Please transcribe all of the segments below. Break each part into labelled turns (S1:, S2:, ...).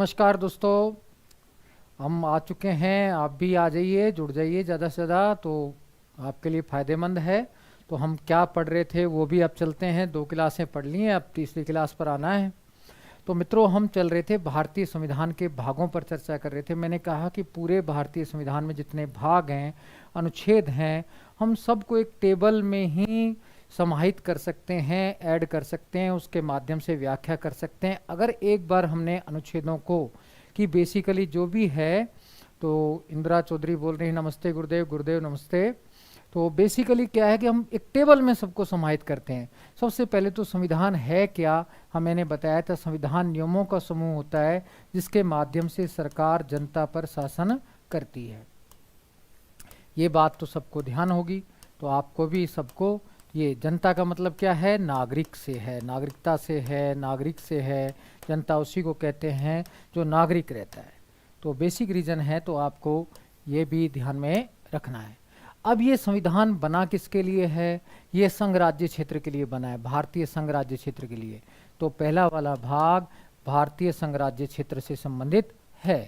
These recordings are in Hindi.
S1: नमस्कार दोस्तों। हम आ चुके हैं, आप भी आ जाइए, जुड़ जाइए ज़्यादा से ज़्यादा, तो आपके लिए फ़ायदेमंद है। तो हम क्या पढ़ रहे थे वो भी अब चलते हैं, 2 क्लासें पढ़ ली हैं, अब तीसरी क्लास पर आना है। तो मित्रों, हम चल रहे थे भारतीय संविधान के भागों पर चर्चा कर रहे थे। मैंने कहा कि पूरे भारतीय संविधान में जितने भाग हैं, अनुच्छेद हैं, हम सबको एक टेबल में ही समाहित कर सकते हैं, ऐड कर सकते हैं, उसके माध्यम से व्याख्या कर सकते हैं अगर एक बार हमने अनुच्छेदों को कि बेसिकली जो भी है। तो इंदिरा चौधरी बोल रही हैं, नमस्ते गुरुदेव। गुरुदेव नमस्ते। तो बेसिकली क्या है कि हम एक टेबल में सबको समाहित करते हैं। सबसे पहले तो संविधान है क्या, मैंने बताया था संविधान नियमों का समूह होता है जिसके माध्यम से सरकार जनता पर शासन करती है। ये बात तो सबको ध्यान होगी। तो आपको भी सबको, ये जनता का मतलब क्या है, नागरिक से है, नागरिकता से है, नागरिक से है। जनता उसी को कहते हैं जो नागरिक रहता है। तो बेसिक रीजन है, तो आपको ये भी ध्यान में रखना है। अब ये संविधान बना किसके लिए है? ये संघ राज्य क्षेत्र के लिए बना है, भारतीय संघ राज्य क्षेत्र के लिए। तो पहला वाला भाग भारतीय संघ राज्य क्षेत्र से संबंधित है,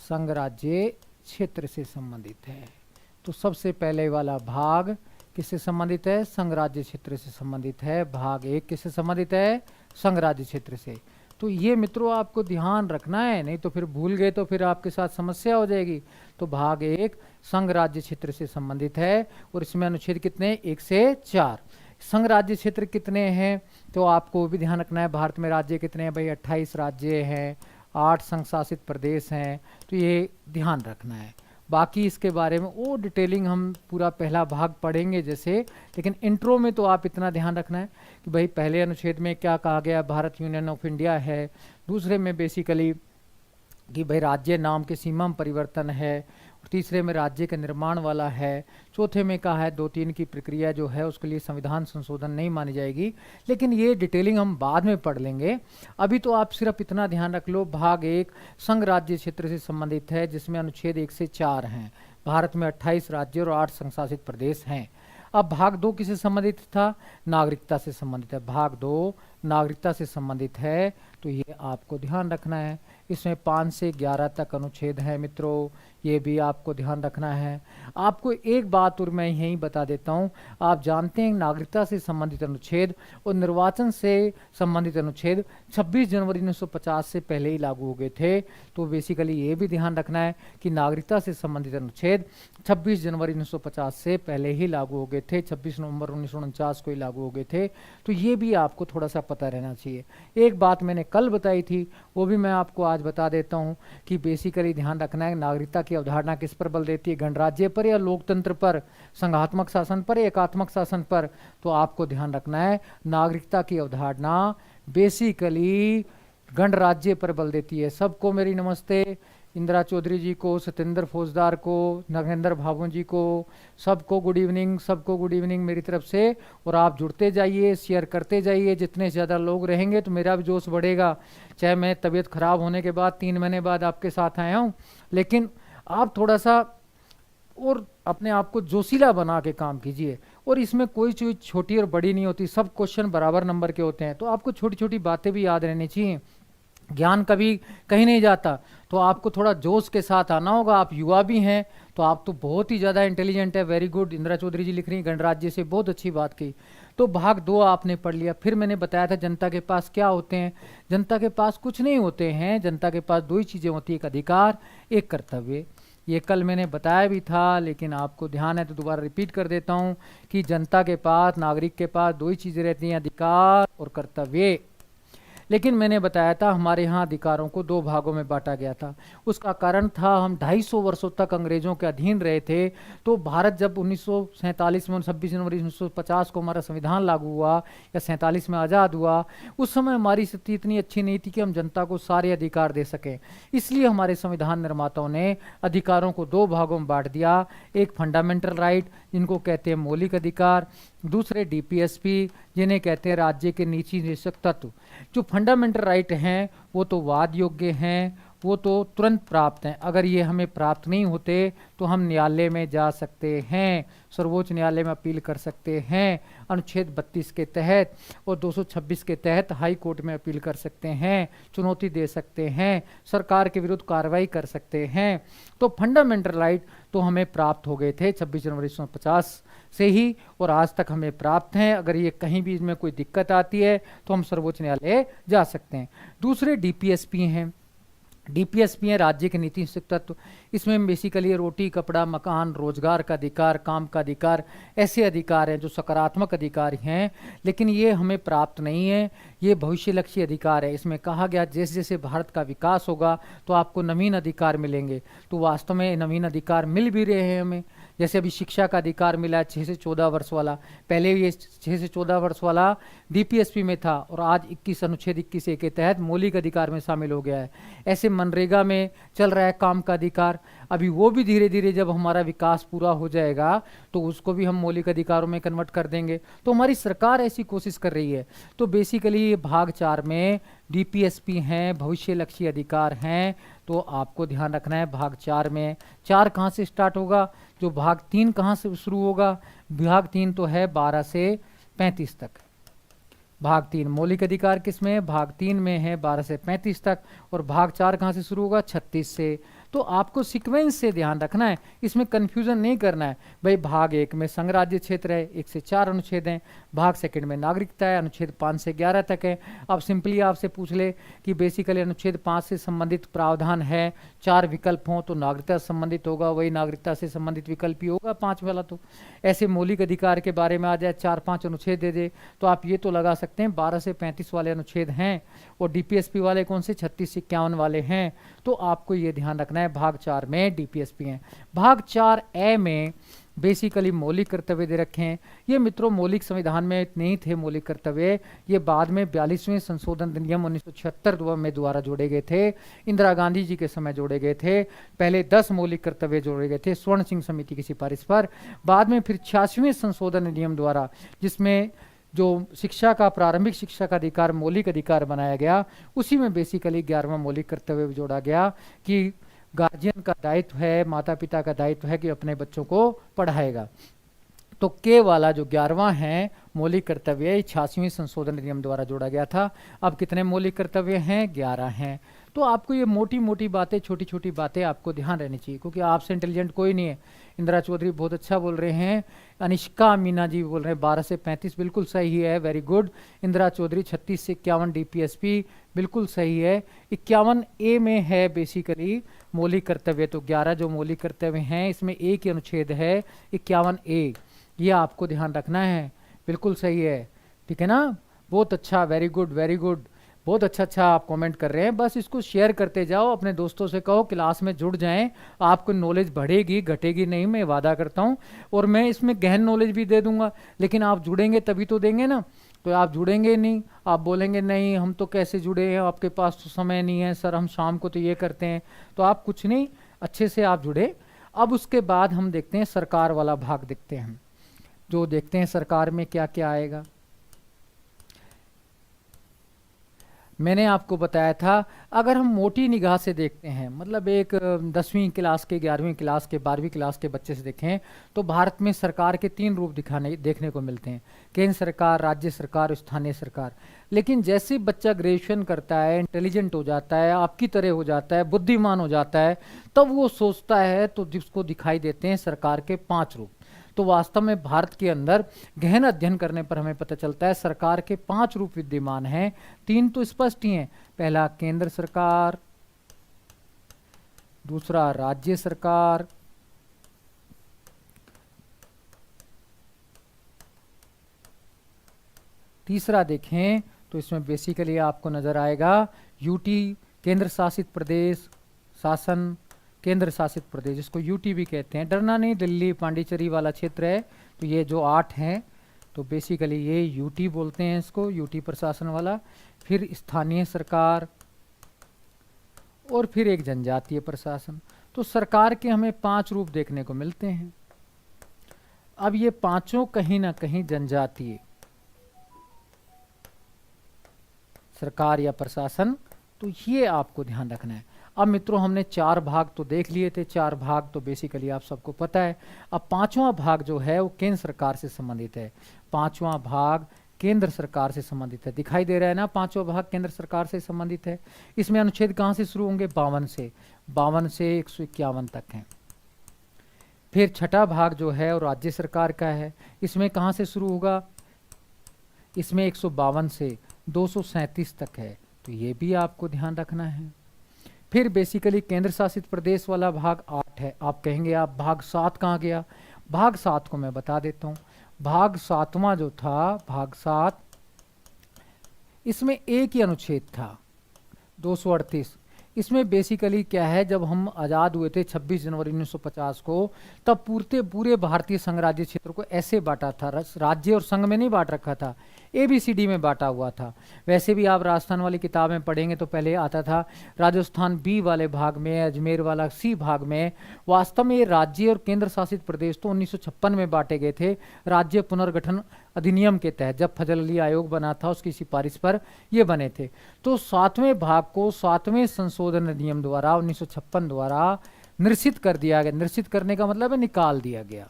S1: संघ राज्य क्षेत्र से संबंधित है। तो सबसे पहले वाला भाग किससे संबंधित है? संघ राज्य क्षेत्र से संबंधित है। भाग 1 किससे संबंधित है? संघ राज्य क्षेत्र से। तो ये मित्रों आपको ध्यान रखना है, नहीं तो फिर भूल गए तो फिर आपके साथ समस्या हो जाएगी। तो भाग 1 संघ राज्य क्षेत्र से संबंधित है और इसमें अनुच्छेद कितने? 1 से 4। संघ राज्य क्षेत्र कितने हैं तो आपको भी ध्यान रखना है। भारत में राज्य कितने हैं भाई? 28 राज्य हैं, 8 संघ शासित प्रदेश हैं। तो ये ध्यान रखना है। बाकी इसके बारे में वो डिटेलिंग हम पूरा पहला भाग पढ़ेंगे जैसे, लेकिन इंट्रो में तो आप इतना ध्यान रखना है कि भाई पहले अनुच्छेद में क्या कहा गया, भारत यूनियन ऑफ इंडिया है। दूसरे में बेसिकली कि भाई राज्य नाम के सीमा में परिवर्तन है। तीसरे में राज्य के निर्माण वाला है। चौथे में कहा है 2-3 की प्रक्रिया जो है उसके लिए संविधान संशोधन नहीं मानी जाएगी, लेकिन ये डिटेलिंग हम बाद में पढ़ लेंगे। अभी तो आप सिर्फ इतना ध्यान रख लो, भाग 1 संघ राज्य क्षेत्र से संबंधित है जिसमें अनुच्छेद 1 से 4 हैं। भारत में 28 राज्य और 8 संघ शासित प्रदेश हैं। अब भाग 2 किससे संबंधित था? नागरिकता से संबंधित है। भाग 2 नागरिकता से संबंधित है, तो ये आपको ध्यान रखना है। इसमें 5 से 11 तक अनुच्छेद हैं मित्रों, ये भी आपको ध्यान रखना है। आपको एक बात और मैं यहीं बता देता हूँ, आप जानते हैं नागरिकता से संबंधित अनुच्छेद और निर्वाचन से संबंधित अनुच्छेद 26 जनवरी 1950 से पहले ही लागू हो गए थे। तो बेसिकली ये भी ध्यान रखना है कि नागरिकता से संबंधित अनुच्छेद 26 जनवरी 1950 से पहले ही लागू हो गए थे, 26 नवंबर 1949 को ही लागू हो गए थे। तो ये भी आपको थोड़ा सा पता रहना चाहिए। एक बात मैंने कल बताई थी वो भी मैं आपको आज बता देता हूँ कि बेसिकली ध्यान रखना है नागरिकता की अवधारणा किस पर बल देती है, गणराज्य पर या लोकतंत्र पर, संघात्मक शासन पर या एकात्मक शासन पर। तो आपको ध्यान रखना है नागरिकता की अवधारणा बेसिकली गणराज्य पर बल देती है। सबको मेरी नमस्ते, इंदिरा चौधरी जी को, सत्येंद्र फौजदार को, नगेंद्र भाभू जी को, सबको गुड इवनिंग, सबको गुड इवनिंग मेरी तरफ से। और आप जुड़ते जाइए, शेयर करते जाइए, जितने ज़्यादा लोग रहेंगे तो मेरा भी जोश बढ़ेगा। चाहे मैं तबीयत खराब होने के बाद 3 महीने बाद आपके साथ आया हूँ, लेकिन आप थोड़ा सा और अपने आप को जोशीला बना के काम कीजिए। और इसमें कोई चीज़ छोटी और बड़ी नहीं होती, सब क्वेश्चन बराबर नंबर के होते हैं। तो आपको छोटी छोटी बातें भी याद रहनी चाहिए, ज्ञान कभी कहीं नहीं जाता। तो आपको थोड़ा जोश के साथ आना होगा। आप युवा भी हैं तो आप तो बहुत ही ज़्यादा इंटेलिजेंट है। वेरी गुड, इंदिरा चौधरी जी लिख रही गणराज्य से, बहुत अच्छी बात की। तो भाग 2 आपने पढ़ लिया। फिर मैंने बताया था जनता के पास क्या होते हैं। जनता के पास कुछ नहीं होते हैं, जनता के पास 2 ही चीज़ें होती है, एक अधिकार, एक कर्तव्य। ये कल मैंने बताया भी था, लेकिन आपको ध्यान है तो दोबारा रिपीट कर देता हूँ कि जनता के पास, नागरिक के पास 2 ही चीज़ें रहती हैं, अधिकार और कर्तव्य। लेकिन मैंने बताया था हमारे यहाँ अधिकारों को 2 भागों में बांटा गया था। उसका कारण था हम 250 वर्षों तक अंग्रेजों के अधीन रहे थे। तो भारत जब 1947 में 26 जनवरी 1950 को हमारा संविधान लागू हुआ या 47 में आज़ाद हुआ, उस समय हमारी स्थिति इतनी अच्छी नहीं थी कि हम जनता को सारे अधिकार दे सकें। इसलिए हमारे संविधान निर्माताओं ने अधिकारों को 2 भागों में बांट दिया। एक फंडामेंटल राइट जिनको कहते हैं मौलिक अधिकार, दूसरे डीपीएसपी जिन्हें कहते हैं राज्य के नीति निदेशक तत्व। जो फंडामेंटल राइट हैं वो तो वाद योग्य हैं वो तो तुरंत प्राप्त हैं। अगर ये हमें प्राप्त नहीं होते तो हम न्यायालय में जा सकते हैं, सर्वोच्च न्यायालय में अपील कर सकते हैं, अनुच्छेद 32 के तहत और 226 के तहत हाई कोर्ट में अपील कर सकते हैं, चुनौती दे सकते हैं, सरकार के विरुद्ध कार्रवाई कर सकते हैं। तो फंडामेंटल राइट तो हमें प्राप्त हो गए थे 26 जनवरी 1950 से ही, और आज तक हमें प्राप्त हैं। अगर ये कहीं भी इसमें कोई दिक्कत आती है तो हम सर्वोच्च न्यायालय जा सकते हैं। दूसरे डीपीएसपी हैं। डीपीएसपी है राज्य के नीति तत्व। इसमें बेसिकली रोटी कपड़ा मकान रोजगार का अधिकार, काम का अधिकार, ऐसे अधिकार हैं जो सकारात्मक अधिकार हैं, लेकिन ये हमें प्राप्त नहीं है। ये भविष्य लक्ष्य अधिकार है। इसमें कहा गया जैसे जैसे भारत का विकास होगा तो आपको नवीन अधिकार मिलेंगे। तो वास्तव में नवीन अधिकार मिल भी रहे हैं हमें। जैसे अभी शिक्षा का अधिकार मिला है 6 से 14 वर्ष वाला, पहले ये 6 से 14 वर्ष वाला डीपीएसपी में था और आज 21 अनुच्छेद 21 ए के तहत मौलिक अधिकार में शामिल हो गया है। ऐसे मनरेगा में चल रहा है काम का अधिकार, अभी वो भी धीरे धीरे जब हमारा विकास पूरा हो जाएगा तो उसको भी हम मौलिक अधिकारों में कन्वर्ट कर देंगे। तो हमारी सरकार ऐसी कोशिश कर रही है। तो बेसिकली ये भाग 4 में डीपीएसपी हैं, भविष्य लक्ष्य अधिकार हैं। तो आपको ध्यान रखना है भाग 4 में 4 कहाँ से स्टार्ट होगा, जो भाग 3 कहाँ से शुरू होगा। भाग 3 तो है 12 से 35 तक। भाग 3 मौलिक अधिकार किसमें है, भाग 3 में है 12 से 35 तक। और भाग 4 कहाँ से शुरू होगा, 36 से। तो आपको सीक्वेंस से ध्यान रखना है, इसमें कंफ्यूजन नहीं करना है। भाई भाग 1 में संघ राज्य क्षेत्र है, 1 से 4 अनुच्छेद हैं। भाग 2 में नागरिकता है, अनुच्छेद 5 से 11 तक है। अब सिंपली आपसे पूछ ले कि बेसिकली अनुच्छेद 5 से संबंधित प्रावधान है, 4 विकल्प हों तो नागरिकता से संबंधित होगा, वही नागरिकता से संबंधित विकल्प ही होगा 5 वाला। तो ऐसे मौलिक अधिकार के बारे में आ जाए 4-5 अनुच्छेद दे दे तो आप ये तो लगा सकते हैं 12 से 35 वाले अनुच्छेद हैं। और डीपीएसपी वाले कौन से, 36 से 51 वाले हैं। तो आपको ये ध्यान रखना है भाग 4 में डीपीएसपी हैं। भाग 4 ए में बेसिकली मौलिक कर्तव्य दे रखे हैं। ये मित्रों मौलिक संविधान में नहीं थे मौलिक कर्तव्य, ये बाद में 42वें संशोधन अधिनियम 1976 में द्वारा जोड़े गए थे, इंदिरा गांधी जी के समय जोड़े गए थे। पहले 10 मौलिक कर्तव्य जोड़े गए थे स्वर्ण सिंह समिति की सिफारिश पर, बाद में फिर 86वें संशोधन अधिनियम द्वारा, जिसमें जो शिक्षा का प्रारंभिक शिक्षा का अधिकार मौलिक अधिकार बनाया गया, उसी में बेसिकली 11वां मौलिक कर्तव्य जोड़ा गया कि गार्जियन का दायित्व है, माता पिता का दायित्व है कि अपने बच्चों को पढ़ाएगा। तो के वाला जो 11वां है मौलिक कर्तव्य 86वें संशोधन अधिनियम द्वारा जोड़ा गया था। अब कितने मौलिक कर्तव्य हैं, 11 हैं। तो आपको ये मोटी मोटी बातें, छोटी छोटी बातें आपको ध्यान रहनी चाहिए, क्योंकि आपसे इंटेलिजेंट कोई नहीं है। इंदिरा चौधरी बहुत अच्छा बोल रहे हैं, अनिष्का मीना जी बोल रहे हैं 12 से 35 बिल्कुल सही है, वेरी गुड। इंदिरा चौधरी 36 से 51 डीपीएसपी बिल्कुल सही है। 51 ए में है बेसिकली मौलिक कर्तव्य। तो 11 जो मौलिक कर्तव्य हैं इसमें एक ही अनुच्छेद है 51 ए, ये आपको ध्यान रखना है, बिल्कुल सही है, ठीक है ना। बहुत अच्छा, वेरी गुड वेरी गुड, बहुत अच्छा आप कमेंट कर रहे हैं। बस इसको शेयर करते जाओ, अपने दोस्तों से कहो क्लास में जुड़ जाएं, आपको नॉलेज बढ़ेगी घटेगी नहीं, मैं वादा करता हूं। और मैं इसमें गहन नॉलेज भी दे दूंगा, लेकिन आप जुड़ेंगे तभी तो देंगे ना। तो आप जुड़ेंगे नहीं, आप बोलेंगे नहीं हम तो कैसे जुड़े हैं, आपके पास तो समय नहीं है सर, हम शाम को तो ये करते हैं। तो आप कुछ नहीं, अच्छे से आप जुड़े। अब उसके बाद हम देखते हैं सरकार वाला भाग, देखते हैं जो देखते हैं सरकार में क्या क्या आएगा। मैंने आपको बताया था अगर हम मोटी निगाह से देखते हैं, मतलब एक 10वीं क्लास के 11वीं क्लास के 12वीं क्लास के बच्चे से देखें, तो भारत में सरकार के 3 रूप देखने को मिलते हैं, केंद्र सरकार, राज्य सरकार, स्थानीय सरकार। लेकिन जैसे बच्चा ग्रेजुएशन करता है, इंटेलिजेंट हो जाता है, आपकी तरह हो जाता है, बुद्धिमान हो जाता है, तब वो सोचता है तो जिसको दिखाई देते हैं सरकार के 5 रूप। तो वास्तव में भारत के अंदर गहन अध्ययन करने पर हमें पता चलता है सरकार के 5 रूप विद्यमान हैं। 3 तो स्पष्ट ही हैं, पहला केंद्र सरकार, दूसरा राज्य सरकार, तीसरा देखें तो इसमें बेसिकली आपको नजर आएगा यूटी, केंद्र शासित प्रदेश शासन, केंद्र शासित प्रदेश जिसको यूटी भी कहते हैं, डरना नहीं, दिल्ली पांडिचेरी वाला क्षेत्र है। तो ये जो 8 हैं तो बेसिकली ये यूटी बोलते हैं इसको, यूटी प्रशासन वाला। फिर स्थानीय सरकार और फिर एक जनजातीय प्रशासन। तो सरकार के हमें 5 रूप देखने को मिलते हैं। अब ये पांचों कहीं ना कहीं जनजातीय सरकार या प्रशासन, तो ये आपको ध्यान रखना है। अब मित्रों हमने 4 भाग तो देख लिए थे, 4 भाग तो बेसिकली आप सबको पता है। अब 5वां भाग जो है वो केंद्र सरकार से संबंधित है। 5वां भाग केंद्र सरकार से संबंधित है, दिखाई दे रहा है ना, 5वां भाग केंद्र सरकार से संबंधित है। इसमें अनुच्छेद कहाँ से शुरू होंगे? 52 से 151 तक हैं। फिर छठा भाग जो है वो राज्य सरकार का है, इसमें कहाँ से शुरू होगा? इसमें 152 से 237 तक है, तो ये भी आपको ध्यान रखना है। फिर बेसिकली केंद्र शासित प्रदेश वाला भाग 8 है। आप कहेंगे आप भाग 7 कहाँ गया? भाग 7 को मैं बता देता हूँ। भाग 7वां जो था, भाग 7, इसमें एक ही अनुच्छेद था 238। इसमें बेसिकली क्या है, जब हम आज़ाद हुए थे 26 जनवरी 1950 को, तब पूरे भारतीय संघ राज्य क्षेत्र को ऐसे बांटा था, राज्य और संघ में नहीं बांट रखा था, ABCD में बांटा हुआ था। वैसे भी आप राजस्थान वाली किताब में पढ़ेंगे तो पहले आता था राजस्थान B वाले भाग में, अजमेर वाला C भाग में। वास्तव में ये राज्य और केंद्र शासित प्रदेश तो 1956 में बांटे गए थे, राज्य पुनर्गठन अधिनियम के तहत, जब फजल अली आयोग बना था उसकी सिफारिश पर ये बने थे। तो 7वें भाग को 7वें संशोधन अधिनियम द्वारा 1956 द्वारा निरसित कर दिया गया। निरसित करने का मतलब है निकाल दिया गया,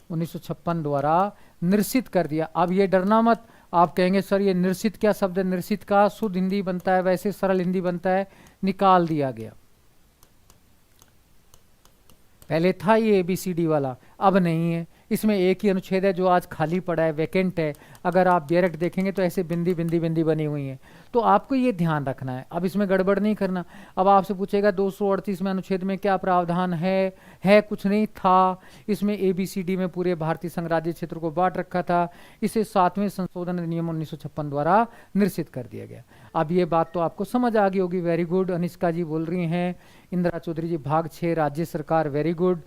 S1: 1956 द्वारा निरसित कर दिया। अब ये डरना मत, आप कहेंगे सर ये निरसित क्या शब्द है? निरसित का शुद्ध हिंदी बनता है, वैसे सरल हिंदी बनता है निकाल दिया गया। पहले था ये ABCD वाला, अब नहीं है। इसमें एक ही अनुच्छेद है जो आज खाली पड़ा है, वैकेंट है। अगर आप डायरेक्ट देखेंगे तो ऐसे बिंदी बिंदी बिंदी बनी हुई है, तो आपको ये ध्यान रखना है। अब इसमें गड़बड़ नहीं करना। अब आपसे पूछेगा 238 में अनुच्छेद में क्या प्रावधान है कुछ नहीं था। इसमें ABCD में पूरे भारतीय संघ राज्य क्षेत्र को बांट रखा था, इसे 7वें संशोधन अधिनियम 1956 द्वारा निरसित कर दिया गया। अब ये बात तो आपको समझ आ गई होगी। वेरी गुड, अनिष्का जी बोल रही हैं, इंदिरा चौधरी जी भाग 6 राज्य सरकार, वेरी गुड।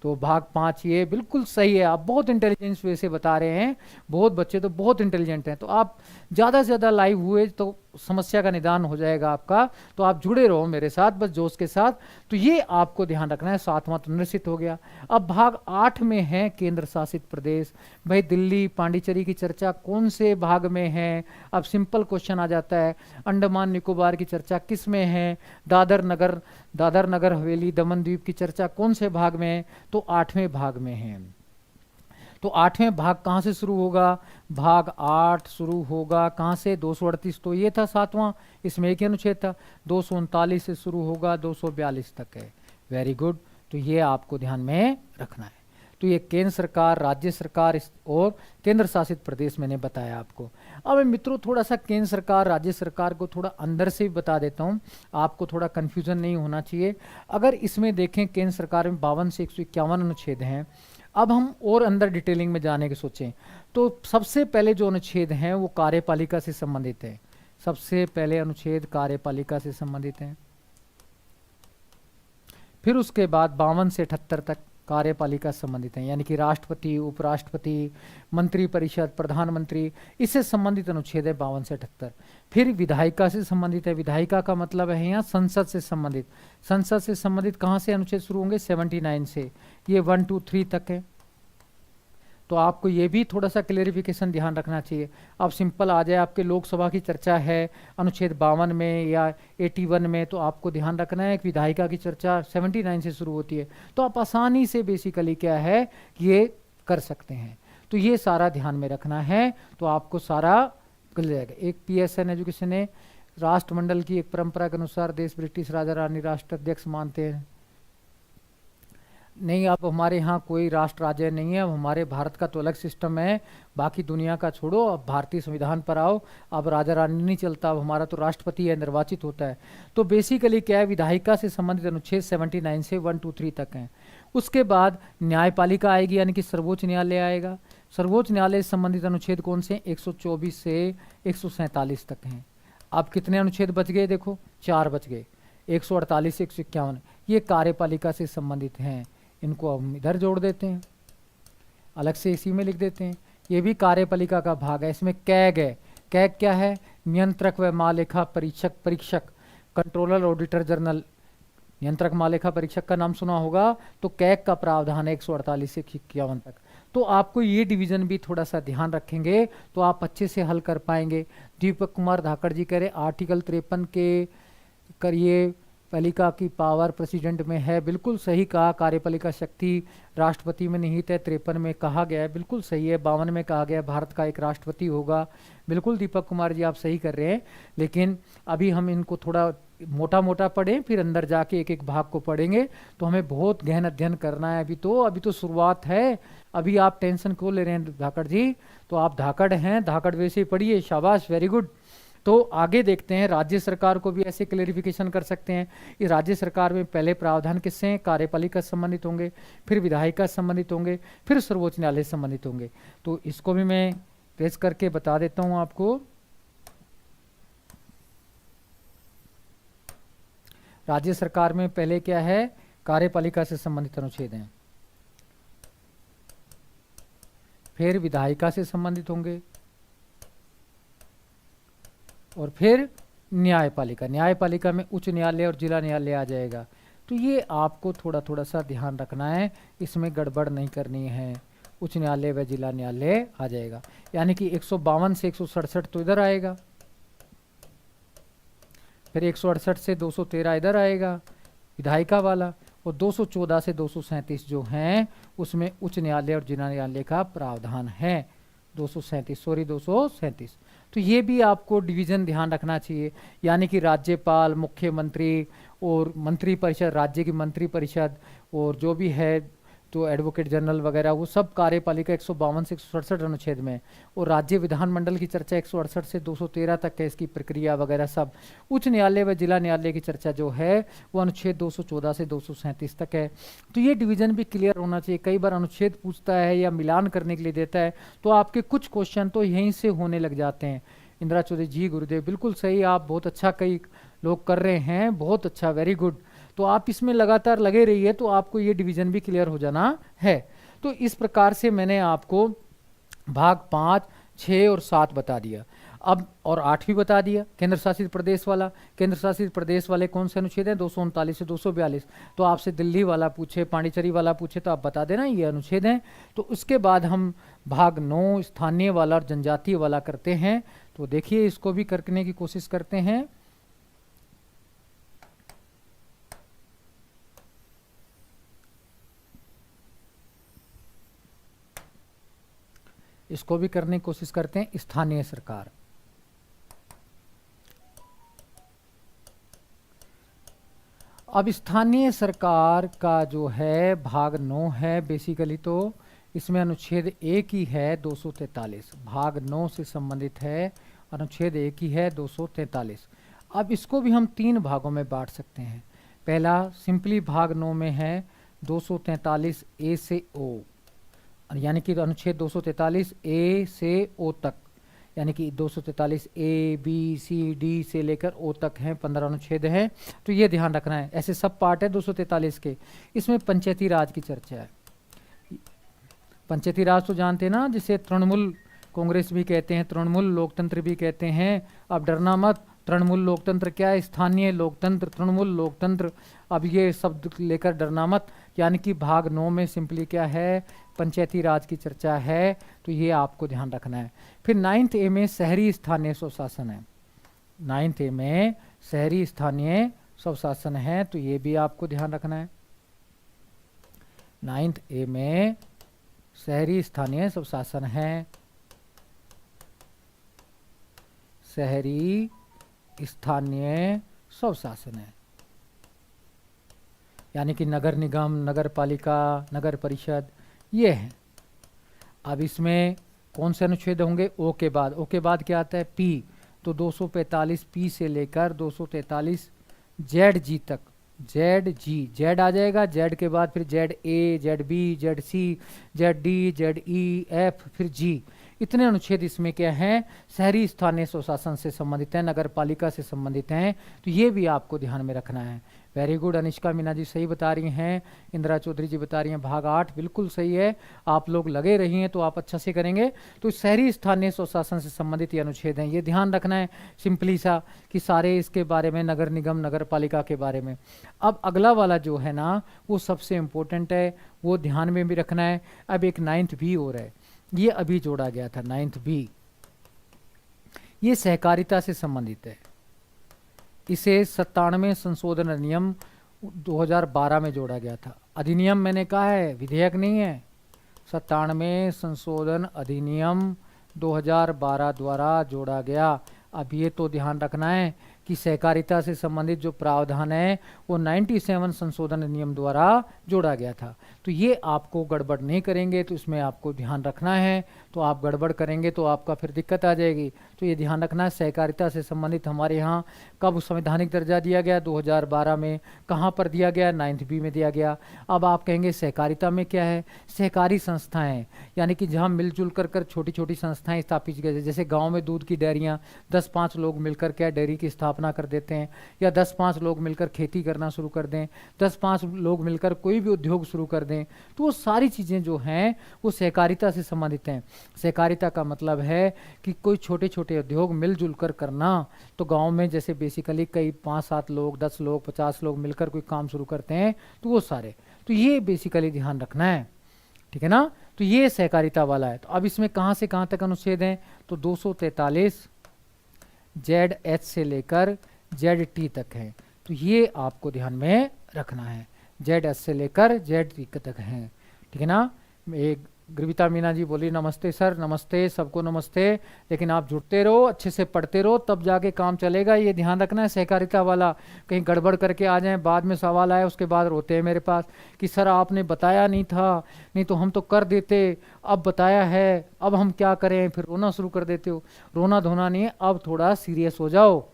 S1: तो भाग 5 ये बिल्कुल सही है। आप बहुत इंटेलिजेंस वे से बता रहे हैं, बहुत बच्चे तो बहुत इंटेलिजेंट हैं। तो आप ज़्यादा से ज़्यादा लाइव हुए तो समस्या का निदान हो जाएगा आपका। तो आप जुड़े रहो मेरे साथ बस जोश के साथ। तो ये आपको ध्यान रखना है। 7वां तो निरसित हो गया। अब भाग 8 में है केंद्र शासित प्रदेश। भाई दिल्ली पांडिचेरी की चर्चा कौन से भाग में है? अब सिंपल क्वेश्चन आ जाता है। अंडमान निकोबार की चर्चा किस में है? दादर नगर हवेली दमन द्वीप की चर्चा कौन से भाग में है? तो 8वें भाग में है। तो 8वें भाग कहाँ से शुरू होगा? भाग 8 शुरू होगा कहाँ से? 238 तो ये था 7वां, इसमें एक ही अनुच्छेद था। 239 से शुरू होगा, 242 तक है। वेरी गुड, तो ये आपको ध्यान में रखना है। तो ये केंद्र सरकार, राज्य सरकार और केंद्र शासित प्रदेश मैंने बताया आपको। अब मित्रों थोड़ा सा केंद्र सरकार राज्य सरकार को थोड़ा अंदर से भी बता देता हूँ, आपको थोड़ा कन्फ्यूजन नहीं होना चाहिए। अगर इसमें देखें केंद्र सरकार में 52 से 151 अनुच्छेद हैं। अब हम और अंदर डिटेलिंग में जाने की सोचें तो सबसे पहले जो अनुच्छेद हैं वो कार्यपालिका से संबंधित है। सबसे पहले अनुच्छेद कार्यपालिका से संबंधित है। फिर उसके बाद 52 से 78 तक कार्यपालिका से संबंधित है, यानी कि राष्ट्रपति, उपराष्ट्रपति, मंत्रिपरिषद, प्रधानमंत्री, इससे संबंधित अनुच्छेद है 52 से 78। फिर विधायिका से संबंधित है। विधायिका का मतलब है यहाँ संसद से संबंधित। संसद से संबंधित कहाँ से अनुच्छेद शुरू होंगे? 79 से, ये 1, 2, 3 तक है। तो आपको ये भी थोड़ा सा क्लेरिफिकेशन ध्यान रखना चाहिए। अब सिंपल आ जाए, आपके लोकसभा की चर्चा है अनुच्छेद 52 में या 81 में, तो आपको ध्यान रखना है कि विधायिका की चर्चा 79 से शुरू होती है। तो आप आसानी से बेसिकली क्या है ये कर सकते हैं। तो ये सारा ध्यान में रखना है, तो आपको सारा मिल जाएगा। एक PSN एजुकेशन ने राष्ट्रमंडल की एक परंपरा के अनुसार देश ब्रिटिश राजा रानी राष्ट्राध्यक्ष मानते हैं। नहीं, अब हमारे यहाँ कोई राष्ट्र राज्य नहीं है। अब हमारे भारत का तो अलग सिस्टम है, बाकी दुनिया का छोड़ो, अब भारतीय संविधान पर आओ। अब राजा रानी नहीं चलता, अब हमारा तो राष्ट्रपति है, निर्वाचित होता है। तो बेसिकली क्या है, विधायिका से संबंधित अनुच्छेद 79 से 1, 2, 3 तक हैं। उसके बाद न्यायपालिका आएगी, यानी कि सर्वोच्च न्यायालय आएगा। सर्वोच्च न्यायालय से संबंधित अनुच्छेद कौन से? 124 से 147 तक हैं। अब कितने अनुच्छेद बच गए? देखो 4 बच गए, 148 से 151। ये कार्यपालिका से संबंधित हैं, इनको हम इधर जोड़ देते हैं, अलग से इसी में लिख देते हैं। ये भी कार्यपालिका का भाग है। इसमें कैग है। कैग क्या है? नियंत्रक व महालेखा परीक्षक, कंट्रोलर ऑडिटर जनरल। नियंत्रक महालेखा परीक्षक का नाम सुना होगा। तो कैग का प्रावधान है 148 से 151 तक। तो आपको ये डिवीजन भी थोड़ा सा ध्यान रखेंगे तो आप अच्छे से हल कर पाएंगे। दीपक कुमार धाकड़ जी कह रहे आर्टिकल 53 के करिए, पालिका की पावर प्रेसिडेंट में है, बिल्कुल सही कहा। कार्यपालिका शक्ति राष्ट्रपति में निहित है, 53 में कहा गया है, बिल्कुल सही है। 52 में कहा गया है भारत का एक राष्ट्रपति होगा, बिल्कुल दीपक कुमार जी आप सही कर रहे हैं। लेकिन अभी हम इनको थोड़ा मोटा मोटा पढ़ें, फिर अंदर जाके एक एक भाग को पढ़ेंगे, तो हमें बहुत गहन अध्ययन करना है। अभी तो शुरुआत है, अभी आप टेंशन क्यों ले रहे हैं धाकड़ जी? तो आप धाकड़ हैं, धाकड़ वैसे ही पढ़िए, शाबाश, वेरी गुड। तो आगे देखते हैं, राज्य सरकार को भी ऐसे क्लेरिफिकेशन कर सकते हैं। इस राज्य सरकार में पहले प्रावधान किससे हैं? कार्यपालिका से संबंधित होंगे, फिर विधायिका से संबंधित होंगे, फिर सर्वोच्च न्यायालय से संबंधित होंगे। तो इसको भी मैं पेश करके बता देता हूं आपको। राज्य सरकार में पहले क्या है? कार्यपालिका से संबंधित अनुच्छेद हैं, फिर विधायिका से संबंधित होंगे, और फिर न्यायपालिका। न्यायपालिका में उच्च न्यायालय और जिला न्यायालय आ जाएगा। तो ये आपको थोड़ा थोड़ा सा ध्यान रखना है, इसमें गड़बड़ नहीं करनी है। उच्च न्यायालय व जिला न्यायालय आ जाएगा, यानी कि 152 से 167 तो इधर आएगा, फिर 168 से 213 इधर आएगा विधायिका वाला, और 214 से 237 जो हैं उसमें उच्च न्यायालय और जिला न्यायालय का प्रावधान है। 237। तो ये भी आपको डिवीजन ध्यान रखना चाहिए, यानी कि राज्यपाल, मुख्यमंत्री और मंत्री परिषद, राज्य की मंत्री परिषद, और जो भी है तो एडवोकेट जनरल वगैरह, वो सब कार्यपालिका 152 से 167 अनुच्छेद में। और राज्य विधानमंडल की चर्चा 168 से 213 तक है, इसकी प्रक्रिया वगैरह सब। उच्च न्यायालय व जिला न्यायालय की चर्चा जो है वो अनुच्छेद 214 से 237 तक है। तो ये डिवीजन भी क्लियर होना चाहिए। कई बार अनुच्छेद पूछता है या मिलान करने के लिए देता है, तो आपके कुछ क्वेश्चन तो यहीं से होने लग जाते हैं। इंदिरा चौधरी जी, गुरुदेव, बिल्कुल सही, आप बहुत अच्छा, कई लोग कर रहे हैं, बहुत अच्छा, वेरी गुड। तो आप इसमें लगातार लगे रहिए, तो आपको ये डिवीजन भी क्लियर हो जाना है। तो इस प्रकार से मैंने आपको भाग 5, 6 और 7 बता दिया। अब और 8 भी बता दिया, केंद्र शासित प्रदेश वाला। केंद्र शासित प्रदेश वाले कौन से अनुच्छेद हैं? 239 से 242। तो आपसे दिल्ली वाला पूछे, पांडिचेरी वाला पूछे, तो आप बता देना ये अनुच्छेद हैं। तो उसके बाद हम भाग 9 स्थानीय वाला और जनजातीय वाला करते हैं। तो देखिए, इसको भी करने की कोशिश करते हैं। इसको भी करने की कोशिश करते हैं। स्थानीय सरकार, अब स्थानीय सरकार का जो है भाग 9 है बेसिकली, तो इसमें अनुच्छेद 1 ही है 243, भाग 9 से संबंधित है, अनुच्छेद 1 ही है 243। अब इसको भी हम 3 भागों में बांट सकते हैं। पहला सिंपली भाग 9 में है 243 ए से ओ, यानी कि अनुच्छेद 243 ए से ओ तक, यानी कि 243 ए बी सी डी से लेकर ओ तक हैं, 15 अनुच्छेद हैं। तो ये ध्यान रखना है, ऐसे सब पार्ट है 243 के। इसमें पंचायती राज की चर्चा है। पंचायती राज तो जानते हैं ना, जिसे तृणमूल कांग्रेस भी कहते हैं, तृणमूल लोकतंत्र भी कहते हैं। अब डरना मत, तृणमूल लोकतंत्र क्या है? स्थानीय लोकतंत्र, तृणमूल लोकतंत्र, अब ये शब्द लेकर डरना मत। यानी कि भाग 9 में सिंपली क्या है? पंचायती राज की चर्चा है। तो ये आपको ध्यान रखना है। फिर 9th ए में शहरी स्थानीय स्वशासन है। 9th ए में शहरी स्थानीय स्वशासन है, तो ये भी आपको ध्यान रखना है। 9th ए में शहरी स्थानीय स्वशासन है, शहरी स्थानीय स्वशासन है, यानी कि नगर निगम, नगर पालिका, नगर परिषद, ये है। अब इसमें कौन से अनुच्छेद होंगे? ओ के बाद। ओ के बाद क्या आता है? पी। तो 245 पी से लेकर 243 जेड जी तक, जेड जी, जेड आ जाएगा, जेड के बाद फिर Z A, Z B, Z C, Z D, Z E, F, फिर जी। इतने अनुच्छेद इसमें क्या हैं? शहरी स्थानीय स्वशासन से संबंधित हैं, नगर पालिका से संबंधित हैं। तो ये भी आपको ध्यान में रखना है। वेरी गुड, अनिष्का मीना जी सही बता रही हैं, इंदिरा चौधरी जी बता रही हैं भाग 8 बिल्कुल सही है। आप लोग लगे रहिए तो आप अच्छा से करेंगे। तो शहरी स्थानीय स्वशासन से संबंधित ये अनुच्छेद हैं, ये ध्यान रखना है सिंपली सा, कि सारे इसके बारे में, नगर निगम, नगर पालिका के बारे में। अब अगला वाला जो है ना, वो सबसे इम्पोर्टेंट है, वो ध्यान में भी रखना है। अब एक 9th बी हो रहा है, ये अभी जोड़ा गया था 9th बी, ये सहकारिता से संबंधित है। इसे 97 संशोधन अधिनियम 2012 में जोड़ा गया था। अधिनियम मैंने कहा है, विधेयक नहीं है। 97 संशोधन अधिनियम 2012 द्वारा जोड़ा गया। अब ये तो ध्यान रखना है कि सहकारिता से संबंधित जो प्रावधान है वो 97 संशोधन अधिनियम द्वारा जोड़ा गया था। तो ये आपको गड़बड़ नहीं करेंगे, तो इसमें आपको ध्यान रखना है। तो आप गड़बड़ करेंगे तो आपका फिर दिक्कत आ जाएगी। तो ये ध्यान रखना है, सहकारिता से संबंधित हमारे यहाँ कब संवैधानिक दर्जा दिया गया? 2012 में। कहाँ पर दिया गया? 9th B में दिया गया। अब आप कहेंगे सहकारिता में क्या है? सहकारी संस्थाएं, यानी कि जहाँ मिलजुल कर छोटी छोटी संस्थाएं स्थापित की गई। जैसे गाँव में दूध की डेयरियाँ 10-5 लोग मिलकर क्या डेयरी की स्थापना कर देते हैं, या 10-5 लोग मिलकर खेती करना शुरू कर दें, 10-5 लोग मिलकर कोई भी उद्योग शुरू कर दें। तो वो सारी चीज़ें जो हैं वो सहकारिता से संबंधित हैं। सहकारिता का मतलब है कि कोई छोटे छोटे उद्योग मिलजुल कर करना। तो गांव में जैसे बेसिकली कई 5-7 लोग, 10 लोग, 50 लोग मिलकर कोई काम शुरू करते हैं, तो वो सारे, तो ये बेसिकली ध्यान रखना है, ठीक है ना। तो ये सहकारिता वाला है। तो अब इसमें कहाँ से कहाँ तक अनुच्छेद हैं? तो 243 ZH से लेकर ZT तक है। तो ये आपको ध्यान में रखना है, ZH से लेकर ZT तक है, ठीक है ना। एक ग्रविता मीना जी बोली नमस्ते सर, नमस्ते सबको नमस्ते। लेकिन आप जुड़ते रहो, अच्छे से पढ़ते रहो, तब जाके काम चलेगा। ये ध्यान रखना है सहकारिता वाला, कहीं गड़बड़ करके आ जाए, बाद में सवाल आए उसके बाद रोते हैं मेरे पास कि सर आपने बताया नहीं था, नहीं तो हम तो कर देते, अब बताया है, अब हम क्या करें। फिर रोना शुरू कर देते हो। रोना धोना नहीं है, अब थोड़ा सीरियस हो जाओ।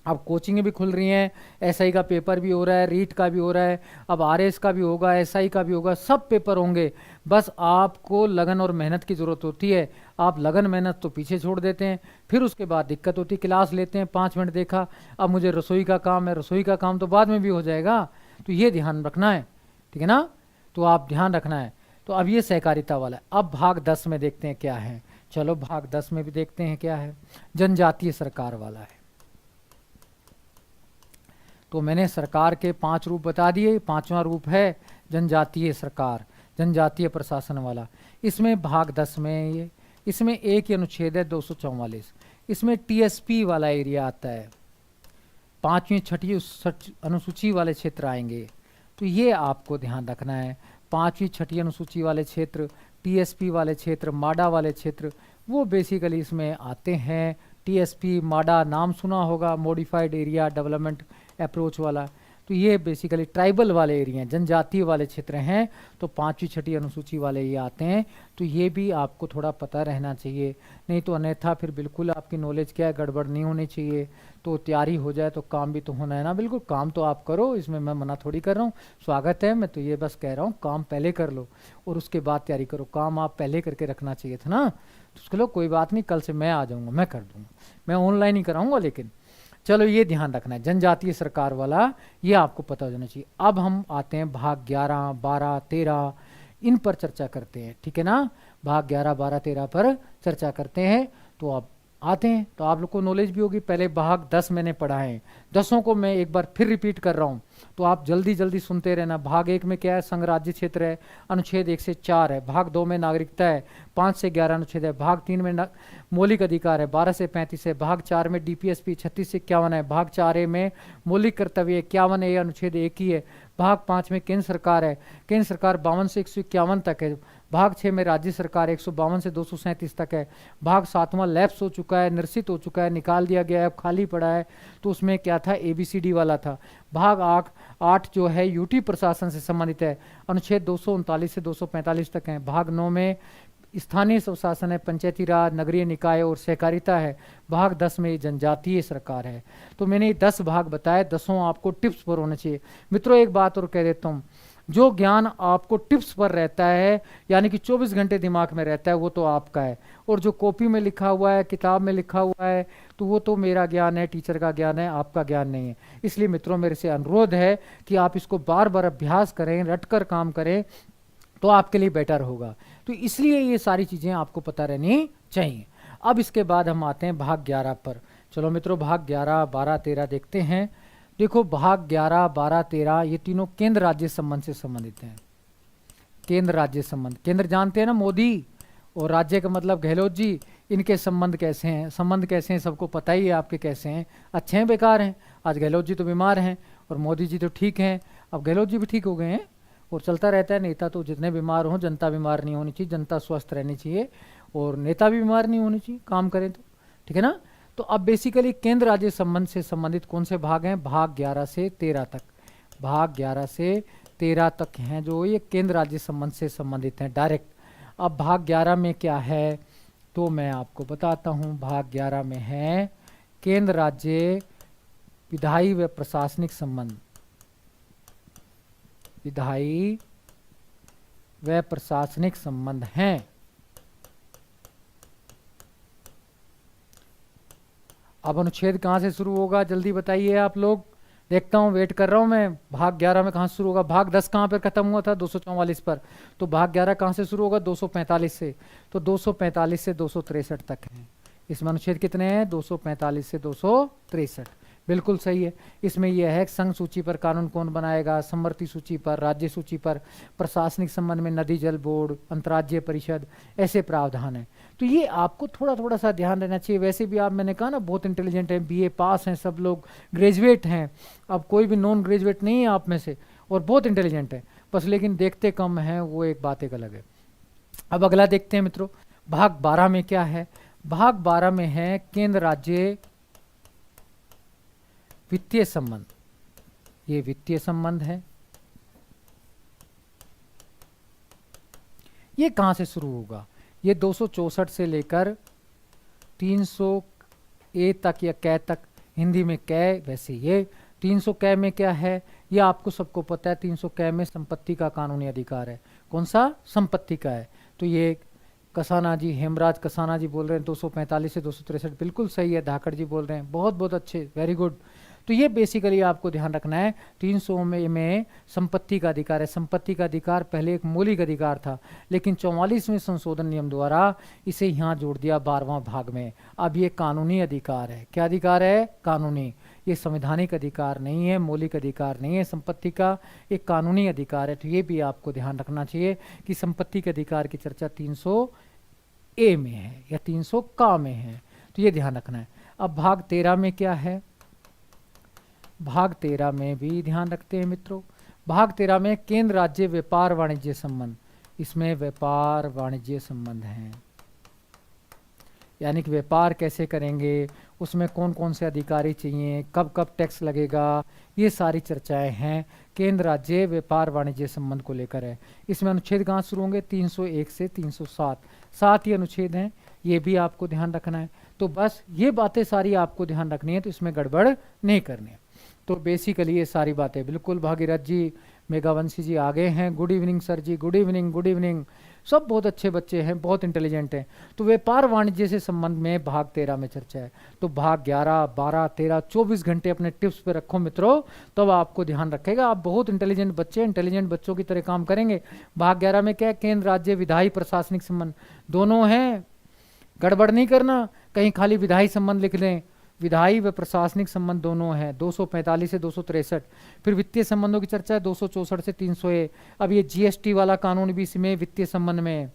S1: अब कोचिंग भी खुल रही हैं, एसआई का पेपर भी हो रहा है, रीट का भी हो रहा है, अब आरएस का भी होगा, एसआई का भी होगा, सब पेपर होंगे। बस आपको लगन और मेहनत की ज़रूरत होती है। आप लगन मेहनत तो पीछे छोड़ देते हैं, फिर उसके बाद दिक्कत होती है। क्लास लेते हैं, 5 मिनट देखा, अब मुझे रसोई का काम है, रसोई का काम तो बाद में भी हो जाएगा। तो ये ध्यान रखना है, ठीक है ना। तो आप ध्यान रखना है। तो अब ये सहकारिता वाला है। अब भाग 10 में देखते हैं क्या है। चलो भाग 10 में भी देखते हैं क्या है। जनजातीय सरकार वाला है। तो मैंने सरकार के 5 रूप बता दिए, 5वां रूप है जनजातीय सरकार, जनजातीय प्रशासन वाला। इसमें भाग 10 में ये, इसमें एक ही अनुच्छेद है 244। इसमें टीएसपी वाला एरिया आता है, 5वीं 6वीं अनुसूची वाले क्षेत्र आएंगे। तो ये आपको ध्यान रखना है। 5वीं 6वीं अनुसूची वाले क्षेत्र, टीएसपी वाले क्षेत्र, माडा वाले क्षेत्र, वो बेसिकली इसमें आते हैं। टीएसपी माडा नाम सुना होगा, मॉडिफाइड एरिया डेवलपमेंट अप्रोच वाला। तो ये बेसिकली ट्राइबल वाले एरिया हैं, जनजातीय वाले क्षेत्र हैं। तो 5वीं 6वीं अनुसूची वाले ये आते हैं। तो ये भी आपको थोड़ा पता रहना चाहिए, नहीं तो अन्यथा फिर बिल्कुल आपकी नॉलेज क्या है, गड़बड़ नहीं होनी चाहिए। तो तैयारी हो जाए तो काम भी तो होना है ना। बिल्कुल काम तो आप करो, इसमें मैं मना थोड़ी कर रहा हूँ, स्वागत है। मैं तो ये बस कह रहा हूँ काम पहले कर लो और उसके बाद तैयारी करो। काम आप पहले करके रखना चाहिए था ना। तो उसके लिए कोई बात नहीं, कल से मैं आ जाऊँगा, मैं कर दूँगा, मैं ऑनलाइन ही कराऊँगा। लेकिन चलो ये ध्यान रखना है, जनजातीय सरकार वाला ये आपको पता हो जाना चाहिए। अब हम आते हैं भाग 11, 12, 13, इन पर चर्चा करते हैं, ठीक है ना। भाग 11, 12, 13 पर चर्चा करते हैं। तो अब आते हैं, तो आप लोग को नॉलेज भी होगी। पहले भाग 10 मैंने पढ़ा है, 10 को मैं एक बार फिर रिपीट कर रहा हूँ, तो आप जल्दी जल्दी सुनते रहना। भाग 1 में क्या है, संघ राज्य क्षेत्र है, अनुच्छेद 1 से 4 है। भाग 2 में नागरिकता है, 5 से 11 अनुच्छेद है। भाग 3 में मौलिक अधिकार है, 12 से 35 है। भाग 4 में डीपीएसपी 36 से 51 है। भाग 4A में मौलिक कर्तव्य 51 है, अनुच्छेद 1 ही है। भाग 5 में केंद्र सरकार है, केंद्र सरकार 52 से 151 तक है। भाग 6 में राज्य सरकार 152 से 237 तक है। भाग 7वां लैप्स हो चुका है, निरसित हो चुका है, निकाल दिया गया है, अब खाली पड़ा है। तो उसमें क्या था, ABCD वाला था। भाग 8 जो है यूटी प्रशासन से संबंधित है, अनुच्छेद 239 से 245 तक है। भाग 9 में स्थानीय स्वशासन है, पंचायती राज, नगरीय निकाय और सहकारिता है। भाग 10 में जनजातीय सरकार है। तो मैंने 10 भाग बताए, 10 आपको टिप्स पर होने चाहिए। मित्रों एक बात और कह देता हूँ, जो ज्ञान आपको टिप्स पर रहता है, यानी कि 24 घंटे दिमाग में रहता है, वो तो आपका है। और जो कॉपी में लिखा हुआ है, किताब में लिखा हुआ है, तो वो तो मेरा ज्ञान है, टीचर का ज्ञान है, आपका ज्ञान नहीं है। इसलिए मित्रों मेरे से अनुरोध है कि आप इसको बार बार अभ्यास करें, रटकर काम करें, तो आपके लिए बेटर होगा। तो इसलिए ये सारी चीज़ें आपको पता रहनी चाहिए। अब इसके बाद हम आते हैं भाग 11 पर। चलो मित्रों भाग 11, 12, 13 देखते हैं। देखो भाग 11, 12, 13 ये तीनों केंद्र राज्य संबंध से संबंधित हैं। केंद्र राज्य संबंध, केंद्र जानते हैं ना, मोदी और राज्य का मतलब गहलोत जी, इनके संबंध कैसे हैं? संबंध कैसे हैं सबको पता ही है आपके कैसे हैं, अच्छे हैं बेकार हैं? आज गहलोत जी तो बीमार हैं और मोदी जी तो ठीक हैं, अब गहलोत जी भी ठीक हो गए हैं। और चलता रहता है, नेता तो जितने बीमार हों, जनता बीमार नहीं होनी चाहिए, जनता स्वस्थ रहनी चाहिए और नेता भी बीमार नहीं होनी चाहिए, काम करें तो, ठीक है ना। तो अब बेसिकली केंद्र राज्य संबंध से संबंधित कौन से भाग हैं? भाग 11 से 13 तक, भाग 11 से 13 तक हैं जो ये केंद्र राज्य संबंध से संबंधित हैं डायरेक्ट। अब भाग 11 में क्या है तो मैं आपको बताता हूँ। भाग 11 में है केंद्र राज्य विधायी व प्रशासनिक संबंध, विधायी व प्रशासनिक संबंध हैं। अब अनुच्छेद कहाँ से शुरू होगा जल्दी बताइए आप लोग, देखता हूँ, वेट कर रहा हूँ मैं। भाग 11 में कहाँ से शुरू होगा? भाग 10 कहाँ पर खत्म हुआ था? 244 पर। तो भाग 11 कहाँ से शुरू होगा? 245 से। तो 245 से 263 तक है। इसमें अनुच्छेद कितने हैं? 245 से 263। बिल्कुल सही है। इसमें यह है संघ सूची पर कानून कौन बनाएगा, समवर्ती सूची पर, राज्य सूची पर, प्रशासनिक संबंध में नदी जल बोर्ड, अंतर्राज्यीय परिषद, ऐसे प्रावधान है। तो ये आपको थोड़ा थोड़ा सा ध्यान रहना चाहिए। वैसे भी आप, मैंने कहा ना, बहुत इंटेलिजेंट हैं, बीए पास हैं सब लोग, ग्रेजुएट हैं, अब कोई भी नॉन ग्रेजुएट नहीं है आप में से, और बहुत इंटेलिजेंट है बस, लेकिन देखते कम हैं, वो एक बात एक अलग है। अब अगला देखते हैं मित्रों, भाग 12 में क्या है? भाग 12 में है केंद्र राज्य वित्तीय संबंध। ये वित्तीय संबंध है। ये कहां से शुरू होगा? ये 264 से लेकर 300 ए तक या कै तक, हिंदी में कै, वैसे ये 300 कै में क्या है? ये आपको सबको पता है, 300 कै में संपत्ति का कानूनी अधिकार है। कौन सा? संपत्ति का है। तो ये कसाना जी, हेमराज कसाना जी बोल रहे हैं 245 से 263, बिल्कुल सही है। धाकड़ जी बोल रहे हैं, बहुत बहुत अच्छे, वेरी गुड। तो ये बेसिकली आपको ध्यान रखना है। 300 में संपत्ति का अधिकार है। संपत्ति का अधिकार पहले एक मौलिक अधिकार था, लेकिन 44वें संशोधन नियम द्वारा इसे यहाँ जोड़ दिया 12वां भाग में। अब ये कानूनी अधिकार है। क्या अधिकार है? कानूनी। ये संवैधानिक अधिकार नहीं है, मौलिक अधिकार नहीं है, संपत्ति का एक कानूनी अधिकार है। तो ये भी आपको ध्यान रखना चाहिए कि संपत्ति के अधिकार की चर्चा 300 ए में है या 300 का में है, तो ये ध्यान रखना है। अब भाग 13 में क्या है? भाग 13 में भी ध्यान रखते हैं मित्रों। भाग 13 में केंद्र राज्य व्यापार वाणिज्य संबंध। इसमें व्यापार वाणिज्य संबंध हैं, यानी कि व्यापार कैसे करेंगे, उसमें कौन कौन से अधिकारी चाहिए, कब कब टैक्स लगेगा, ये सारी चर्चाएं हैं केंद्र राज्य व्यापार वाणिज्य संबंध को लेकर है। इसमें अनुच्छेद कहाँ शुरू होंगे? 301 से 307, 7 ही अनुच्छेद हैं, ये भी आपको ध्यान रखना है। तो बस ये बातें सारी आपको ध्यान रखनी है, तो इसमें गड़बड़ नहीं करनी है। तो बेसिकली ये सारी बातें बिल्कुल। भागीरथ जी, मेघावंशी जी आ गए हैं, गुड इवनिंग सर जी, गुड इवनिंग, गुड इवनिंग। सब बहुत अच्छे बच्चे हैं, बहुत इंटेलिजेंट हैं। तो व्यापार वाणिज्य से संबंध में भाग 13 में चर्चा है। तो भाग 11, 12, 13, 24 घंटे अपने टिप्स पे रखो मित्रों, तब आपको ध्यान रखेगा। आप बहुत इंटेलिजेंट बच्चे, इंटेलिजेंट बच्चों की तरह काम करेंगे। भाग 11 में क्या है? केंद्र राज्य विधायी प्रशासनिक संबंध दोनों हैं, गड़बड़ नहीं करना, कहीं खाली विधायी संबंध लिख लें। विधायी व प्रशासनिक संबंध दोनों हैं, 245 से 263। फिर वित्तीय संबंधों की चर्चा है 264 से 300 ए। अब ये जीएसटी वाला कानून भी इसमें वित्तीय संबंध में,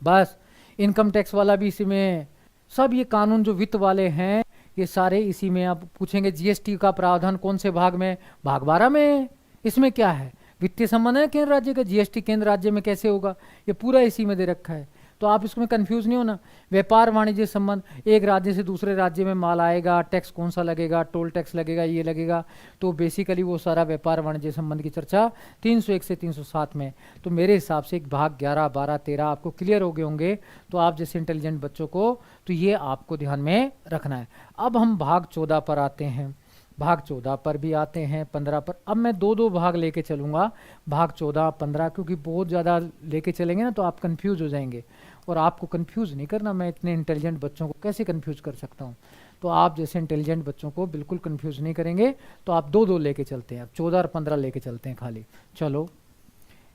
S1: बस इनकम टैक्स वाला भी इसी में, सब ये कानून जो वित्त वाले हैं ये सारे इसी में। आप पूछेंगे जीएसटी का प्रावधान कौन से भाग में? भाग 12 में। इसमें क्या है? वित्तीय संबंध है केंद्र राज्य का। जीएसटी केंद्र राज्य में कैसे होगा? ये पूरा इसी में दे रखा है, तो आप इसमें कंफ्यूज नहीं होना। व्यापार वाणिज्य संबंध, एक राज्य से दूसरे राज्य में माल आएगा, टैक्स कौन सा लगेगा, टोल टैक्स लगेगा, ये लगेगा, तो बेसिकली वो सारा व्यापार वाणिज्य संबंध की चर्चा 301 से 307 में। तो मेरे हिसाब से एक भाग 11, 12, 13 आपको क्लियर हो गए होंगे। तो आप जैसे इंटेलिजेंट बच्चों को, तो ये आपको ध्यान में रखना है। अब हम भाग 14 पर आते हैं। भाग 14 पर भी आते हैं, 15 पर। अब मैं दो भाग लेके चलूंगा, भाग 14, 15, क्योंकि बहुत ज़्यादा लेके चलेंगे ना तो आप कंफ्यूज हो जाएंगे, और आपको कंफ्यूज नहीं करना। मैं इतने इंटेलिजेंट बच्चों को कैसे कंफ्यूज कर सकता हूँ? तो आप जैसे इंटेलिजेंट बच्चों को बिल्कुल कंफ्यूज नहीं करेंगे, तो आप दो लेके चलते हैं। अब 14 और 15 लेके चलते हैं खाली। चलो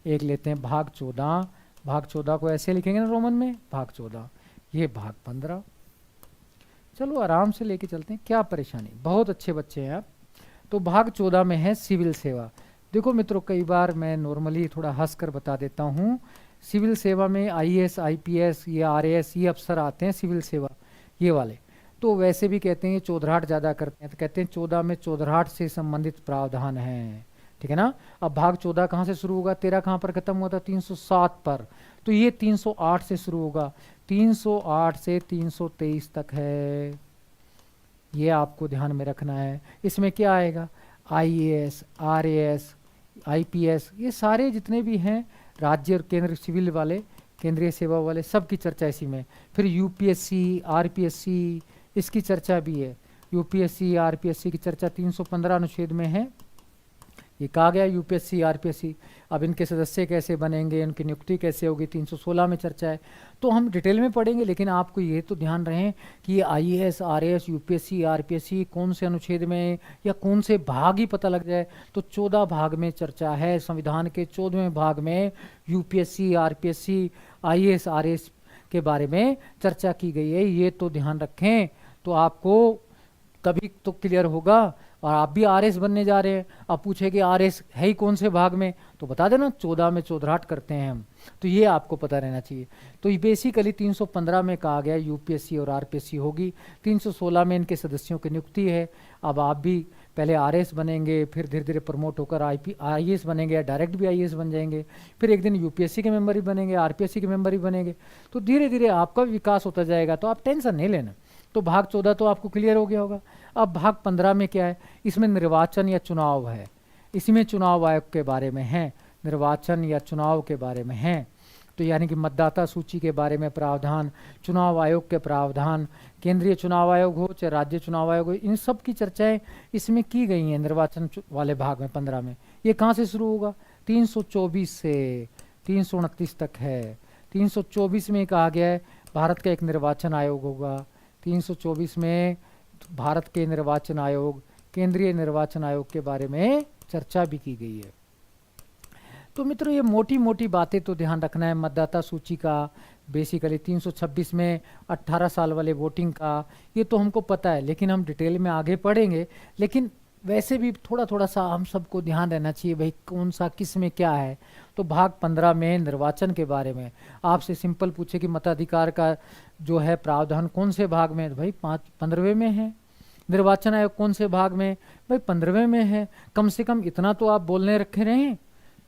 S1: एक लेते हैं भाग 14। भाग 14 को ऐसे लिखेंगे ना रोमन में, भाग 14, ये भाग 15। चलो आराम से लेके चलते हैं, क्या परेशानी, बहुत अच्छे बच्चे हैं आप। तो भाग 14 में है सिविल सेवा। देखो मित्रों, कई बार मैं नॉर्मली थोड़ा हंस कर बता देता हूँ, सिविल सेवा में आईएएस आईपीएस ये आरएएस ये अफसर आते हैं सिविल सेवा ये वाले, तो वैसे भी कहते हैं ये चौधराहट ज़्यादा करते हैं, तो कहते हैं 14 में चौधराहट से संबंधित प्रावधान है, ठीक है ना। अब भाग 14 कहाँ से शुरू होगा, 13 कहाँ पर खत्म हुआ था, 307 पर, तो ये 308 से शुरू होगा, 308 से 323 तक है, ये आपको ध्यान में रखना है। इसमें क्या आएगा, आईएएस आरएएस आईपीएस ये सारे जितने भी हैं राज्य और केंद्र सिविल वाले केंद्रीय सेवा वाले सब की चर्चा इसी में। फिर यूपीएससी आरपीएससी इसकी चर्चा भी है, यूपीएससी आरपीएससी की चर्चा 315 अनुच्छेद में है। ये कहा गया यूपीएससी आरपीएससी, अब इनके सदस्य कैसे बनेंगे, उनकी नियुक्ति कैसे होगी, 316 में चर्चा है, तो हम डिटेल में पढ़ेंगे। लेकिन आपको ये तो ध्यान रहे कि ये आईएएस आरएएस यूपीएससी आरपीएससी कौन से अनुच्छेद में या कौन से भाग ही पता लग जाए, तो 14 भाग में चर्चा है। संविधान के 14वें भाग में यूपीएससी आरपीएससी आईएएस आरएएस के बारे में चर्चा की गई है, ये तो ध्यान रखें, तो आपको कभी तो क्लियर होगा। और आप भी आरएस बनने जा रहे हैं, अब पूछे कि आरएस है ही कौन से भाग में, तो बता देना 14 में चौधराहट करते हैं हम, तो ये आपको पता रहना चाहिए। तो ये बेसिकली 315 में कहा गया यूपीएससी और आरपीएससी होगी, 316 में इनके सदस्यों की नियुक्ति है। अब आप भी पहले आरएस बनेंगे, फिर धीरे धीरे प्रमोट होकर आईएएस बनेंगे या डायरेक्ट भी आईएएस बन जाएंगे, फिर एक दिन यूपीएससी के मेंबर ही बनेंगे, आरपीएससी के मेंबर ही बनेंगे, तो धीरे धीरे आपका विकास होता जाएगा, तो आप टेंशन नहीं लेना। तो भाग 14 तो आपको क्लियर हो गया होगा। अब भाग 15 में क्या है, इसमें निर्वाचन या चुनाव है, इसमें चुनाव आयोग के बारे में है, निर्वाचन या चुनाव के बारे में है, तो यानी कि मतदाता सूची के बारे में प्रावधान, चुनाव आयोग के प्रावधान, केंद्रीय चुनाव आयोग हो चाहे राज्य चुनाव आयोग हो, इन सब की चर्चाएं इसमें की गई हैं निर्वाचन वाले भाग में 15 में। ये कहाँ से शुरू होगा, 324 से 329 तक है। 324 में कहा गया है भारत का एक निर्वाचन आयोग होगा, 324 में भारत के निर्वाचन आयोग केंद्रीय निर्वाचन आयोग के बारे में चर्चा भी की गई है। तो मित्रों ये मोटी मोटी बातें तो ध्यान रखना है। मतदाता सूची का बेसिकली 326 में 18 साल वाले वोटिंग का ये तो हमको पता है, लेकिन हम डिटेल में आगे पढ़ेंगे। लेकिन वैसे भी थोड़ा थोड़ा सा हम सबको ध्यान रहना चाहिए भाई कौन सा किस में क्या है। तो भाग 15 में निर्वाचन के बारे में आपसे सिंपल पूछे कि मताधिकार का जो है प्रावधान कौन से भाग में, तो भाई 15वें में है। निर्वाचन आयोग कौन से भाग में, भाई 15वें में है। कम से कम इतना तो आप बोलने रखे रहें,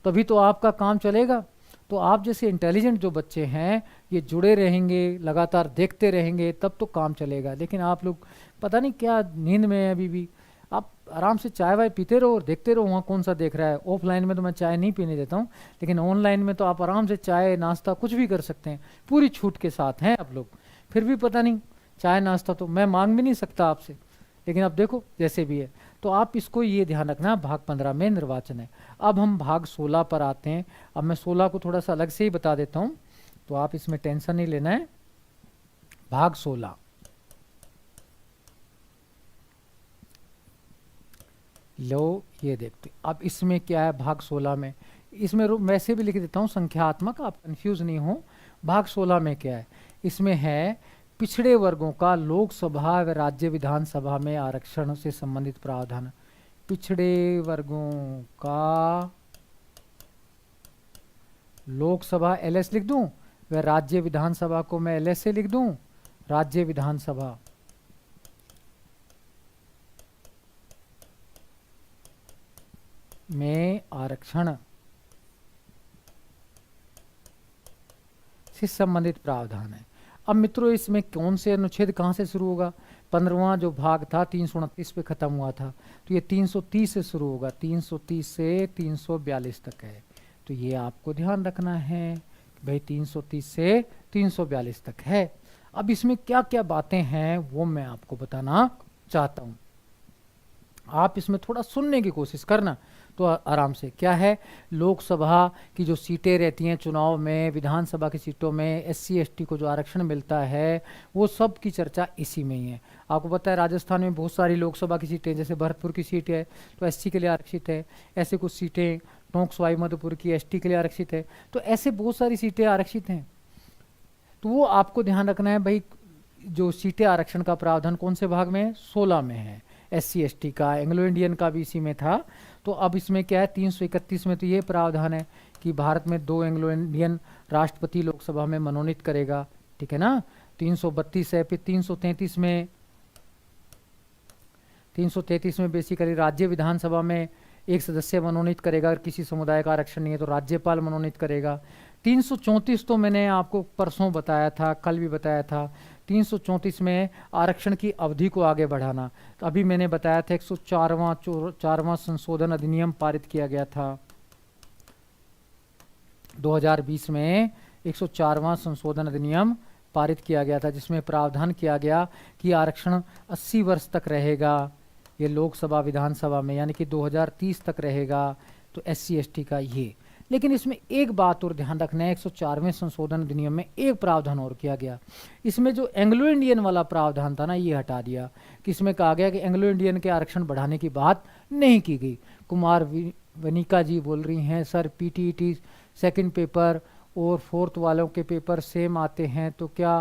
S1: तभी तो आपका काम चलेगा। तो आप जैसे इंटेलिजेंट जो बच्चे हैं ये जुड़े रहेंगे, लगातार देखते रहेंगे, तब तो काम चलेगा। लेकिन आप लोग पता नहीं क्या नींद में है अभी भी, आप आराम से चाय वाय पीते रहो और देखते रहो वहाँ कौन सा देख रहा है। ऑफलाइन में तो मैं चाय नहीं पीने देता हूँ, लेकिन ऑनलाइन में तो आप आराम से चाय नाश्ता कुछ भी कर सकते हैं, पूरी छूट के साथ हैं आप लोग। फिर भी पता नहीं चाय नाश्ता तो मैं मांग भी नहीं सकता आपसे, लेकिन अब देखो जैसे भी है। तो आप इसको ये ध्यान रखना, भाग 15 में निर्वाचन है। अब हम भाग 16 पर आते हैं। अब मैं 16 को थोड़ा सा अलग से ही बता देता हूँ, तो आप इसमें टेंशन नहीं लेना है। भाग 16 लो, ये देखते अब इसमें क्या है। भाग 16 में इसमें वैसे भी लिख देता हूँ संख्यात्मक, आप कंफ्यूज नहीं हो। भाग 16 में क्या है, इसमें है पिछड़े वर्गों का लोकसभा व राज्य विधानसभा में आरक्षण से संबंधित प्रावधान। पिछड़े वर्गों का लोकसभा एलएस लिख दूं व राज्य विधानसभा को मैं एलएस से लिख दूं, राज्य विधानसभा में आरक्षण से संबंधित प्रावधान है। अब मित्रों इसमें कौन से अनुच्छेद कहाँ से शुरू होगा, 15वां जो भाग था 329 पे खत्म हुआ था, तो ये 330 से शुरू होगा, 330 से 342 तक है। तो ये आपको ध्यान रखना है कि भाई 330 से 342 तक है। अब इसमें क्या क्या बातें हैं वो मैं आपको बताना चाहता हूँ, आप इसमें थोड़ा सुनने की कोशिश करना तो आराम से। क्या है, लोकसभा की जो सीटें रहती हैं चुनाव में, विधानसभा की सीटों में एससी एसटी को जो आरक्षण मिलता है वो सब की चर्चा इसी में ही है। आपको पता है राजस्थान में बहुत सारी लोकसभा की सीटें, जैसे भरतपुर की सीट है तो एससी के लिए आरक्षित है, ऐसे कुछ सीटें टोंक सवाई माधोपुर की एसटी के लिए आरक्षित है, तो ऐसे बहुत सारी सीटें आरक्षित हैं। तो वो आपको ध्यान रखना है भाई, जो सीटें आरक्षण का प्रावधान कौन से भाग में है, 16 में है। एससी एसटी का, एंग्लो इंडियन का भी इसी में था। तो अब इसमें क्या है, 331 में तो ये प्रावधान है कि भारत में 2 एंग्लो इंडियन राष्ट्रपति लोकसभा में मनोनीत करेगा, ठीक है ना। 332 है। फिर 333 में बेसिकली राज्य विधानसभा में एक सदस्य मनोनीत करेगा। अगर किसी समुदाय का आरक्षण नहीं है तो राज्यपाल मनोनीत करेगा। 334 तो मैंने आपको परसों बताया था, कल भी बताया था। 334 में आरक्षण की अवधि को आगे बढ़ाना। तो अभी मैंने बताया था 104वां संशोधन अधिनियम पारित किया गया था 2020 में। 104वां संशोधन अधिनियम पारित किया गया था जिसमें प्रावधान किया गया कि आरक्षण 80 वर्ष तक रहेगा ये लोकसभा विधानसभा में, यानी कि 2030 तक रहेगा। तो SC ST का ये, लेकिन इसमें एक बात और ध्यान रखना है, 104वें संशोधन अधिनियम में एक प्रावधान और किया गया। इसमें जो एंग्लो इंडियन वाला प्रावधान था ना, ये हटा दिया कि इसमें कहा गया कि एंग्लो इंडियन के आरक्षण बढ़ाने की बात नहीं की गई। कुमार वनिका जी बोल रही हैं सर PTET सेकंड पेपर और फोर्थ वालों के पेपर सेम आते हैं तो क्या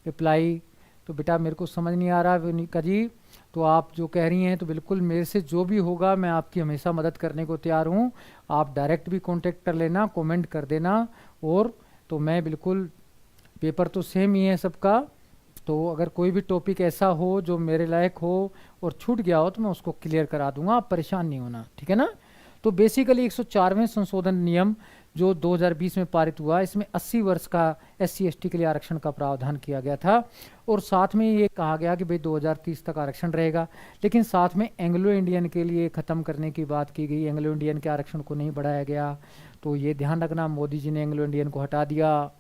S1: रिप्लाई। तो बेटा मेरे को समझ नहीं आ रहा वनिका जी, तो आप जो कह रही हैं तो बिल्कुल मेरे से जो भी होगा मैं आपकी हमेशा मदद करने को तैयार हूँ। आप डायरेक्ट भी कांटेक्ट कर लेना, कमेंट कर देना, और तो मैं बिल्कुल, पेपर तो सेम ही है सबका। तो अगर कोई भी टॉपिक ऐसा हो जो मेरे लायक हो और छूट गया हो तो मैं उसको क्लियर करा दूंगा, आप परेशान नहीं होना, ठीक है ना। तो बेसिकली 104वें संशोधन नियम जो 2020 में पारित हुआ, इसमें 80 वर्ष का SC ST के लिए आरक्षण का प्रावधान किया गया था, और साथ में ये कहा गया कि भाई 2030 तक आरक्षण रहेगा। लेकिन साथ में एंग्लो इंडियन के लिए ख़त्म करने की बात की गई, एंग्लो इंडियन के आरक्षण को नहीं बढ़ाया गया। तो ये ध्यान रखना, मोदी जी ने एंग्लो इंडियन को हटा दिया,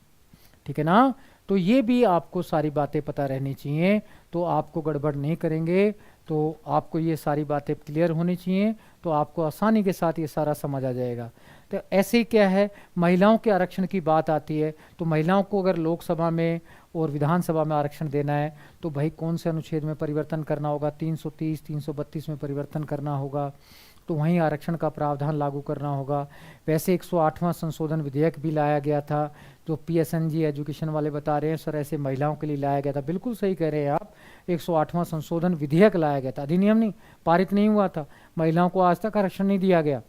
S1: ठीक है ना। तो ये भी आपको सारी बातें पता रहनी चाहिए, तो आपको गड़बड़ नहीं करेंगे, तो आपको ये सारी बातें क्लियर होनी चाहिए, तो आपको आसानी के साथ ये सारा समझ आ जाएगा। तो ऐसे ही क्या है, महिलाओं के आरक्षण की बात आती है, तो महिलाओं को अगर लोकसभा में और विधानसभा में आरक्षण देना है तो भाई कौन से अनुच्छेद में परिवर्तन करना होगा, 330, 332 में परिवर्तन करना होगा, तो वहीं आरक्षण का प्रावधान लागू करना होगा। वैसे 108वां संशोधन विधेयक भी लाया गया था, जो PSNG एजुकेशन वाले बता रहे हैं सर ऐसे महिलाओं के लिए लाया गया था। बिल्कुल सही कह रहे हैं आप, 108वां संशोधन विधेयक लाया गया था, अधिनियम नहीं, पारित नहीं हुआ था। महिलाओं को आज तक आरक्षण नहीं दिया गया।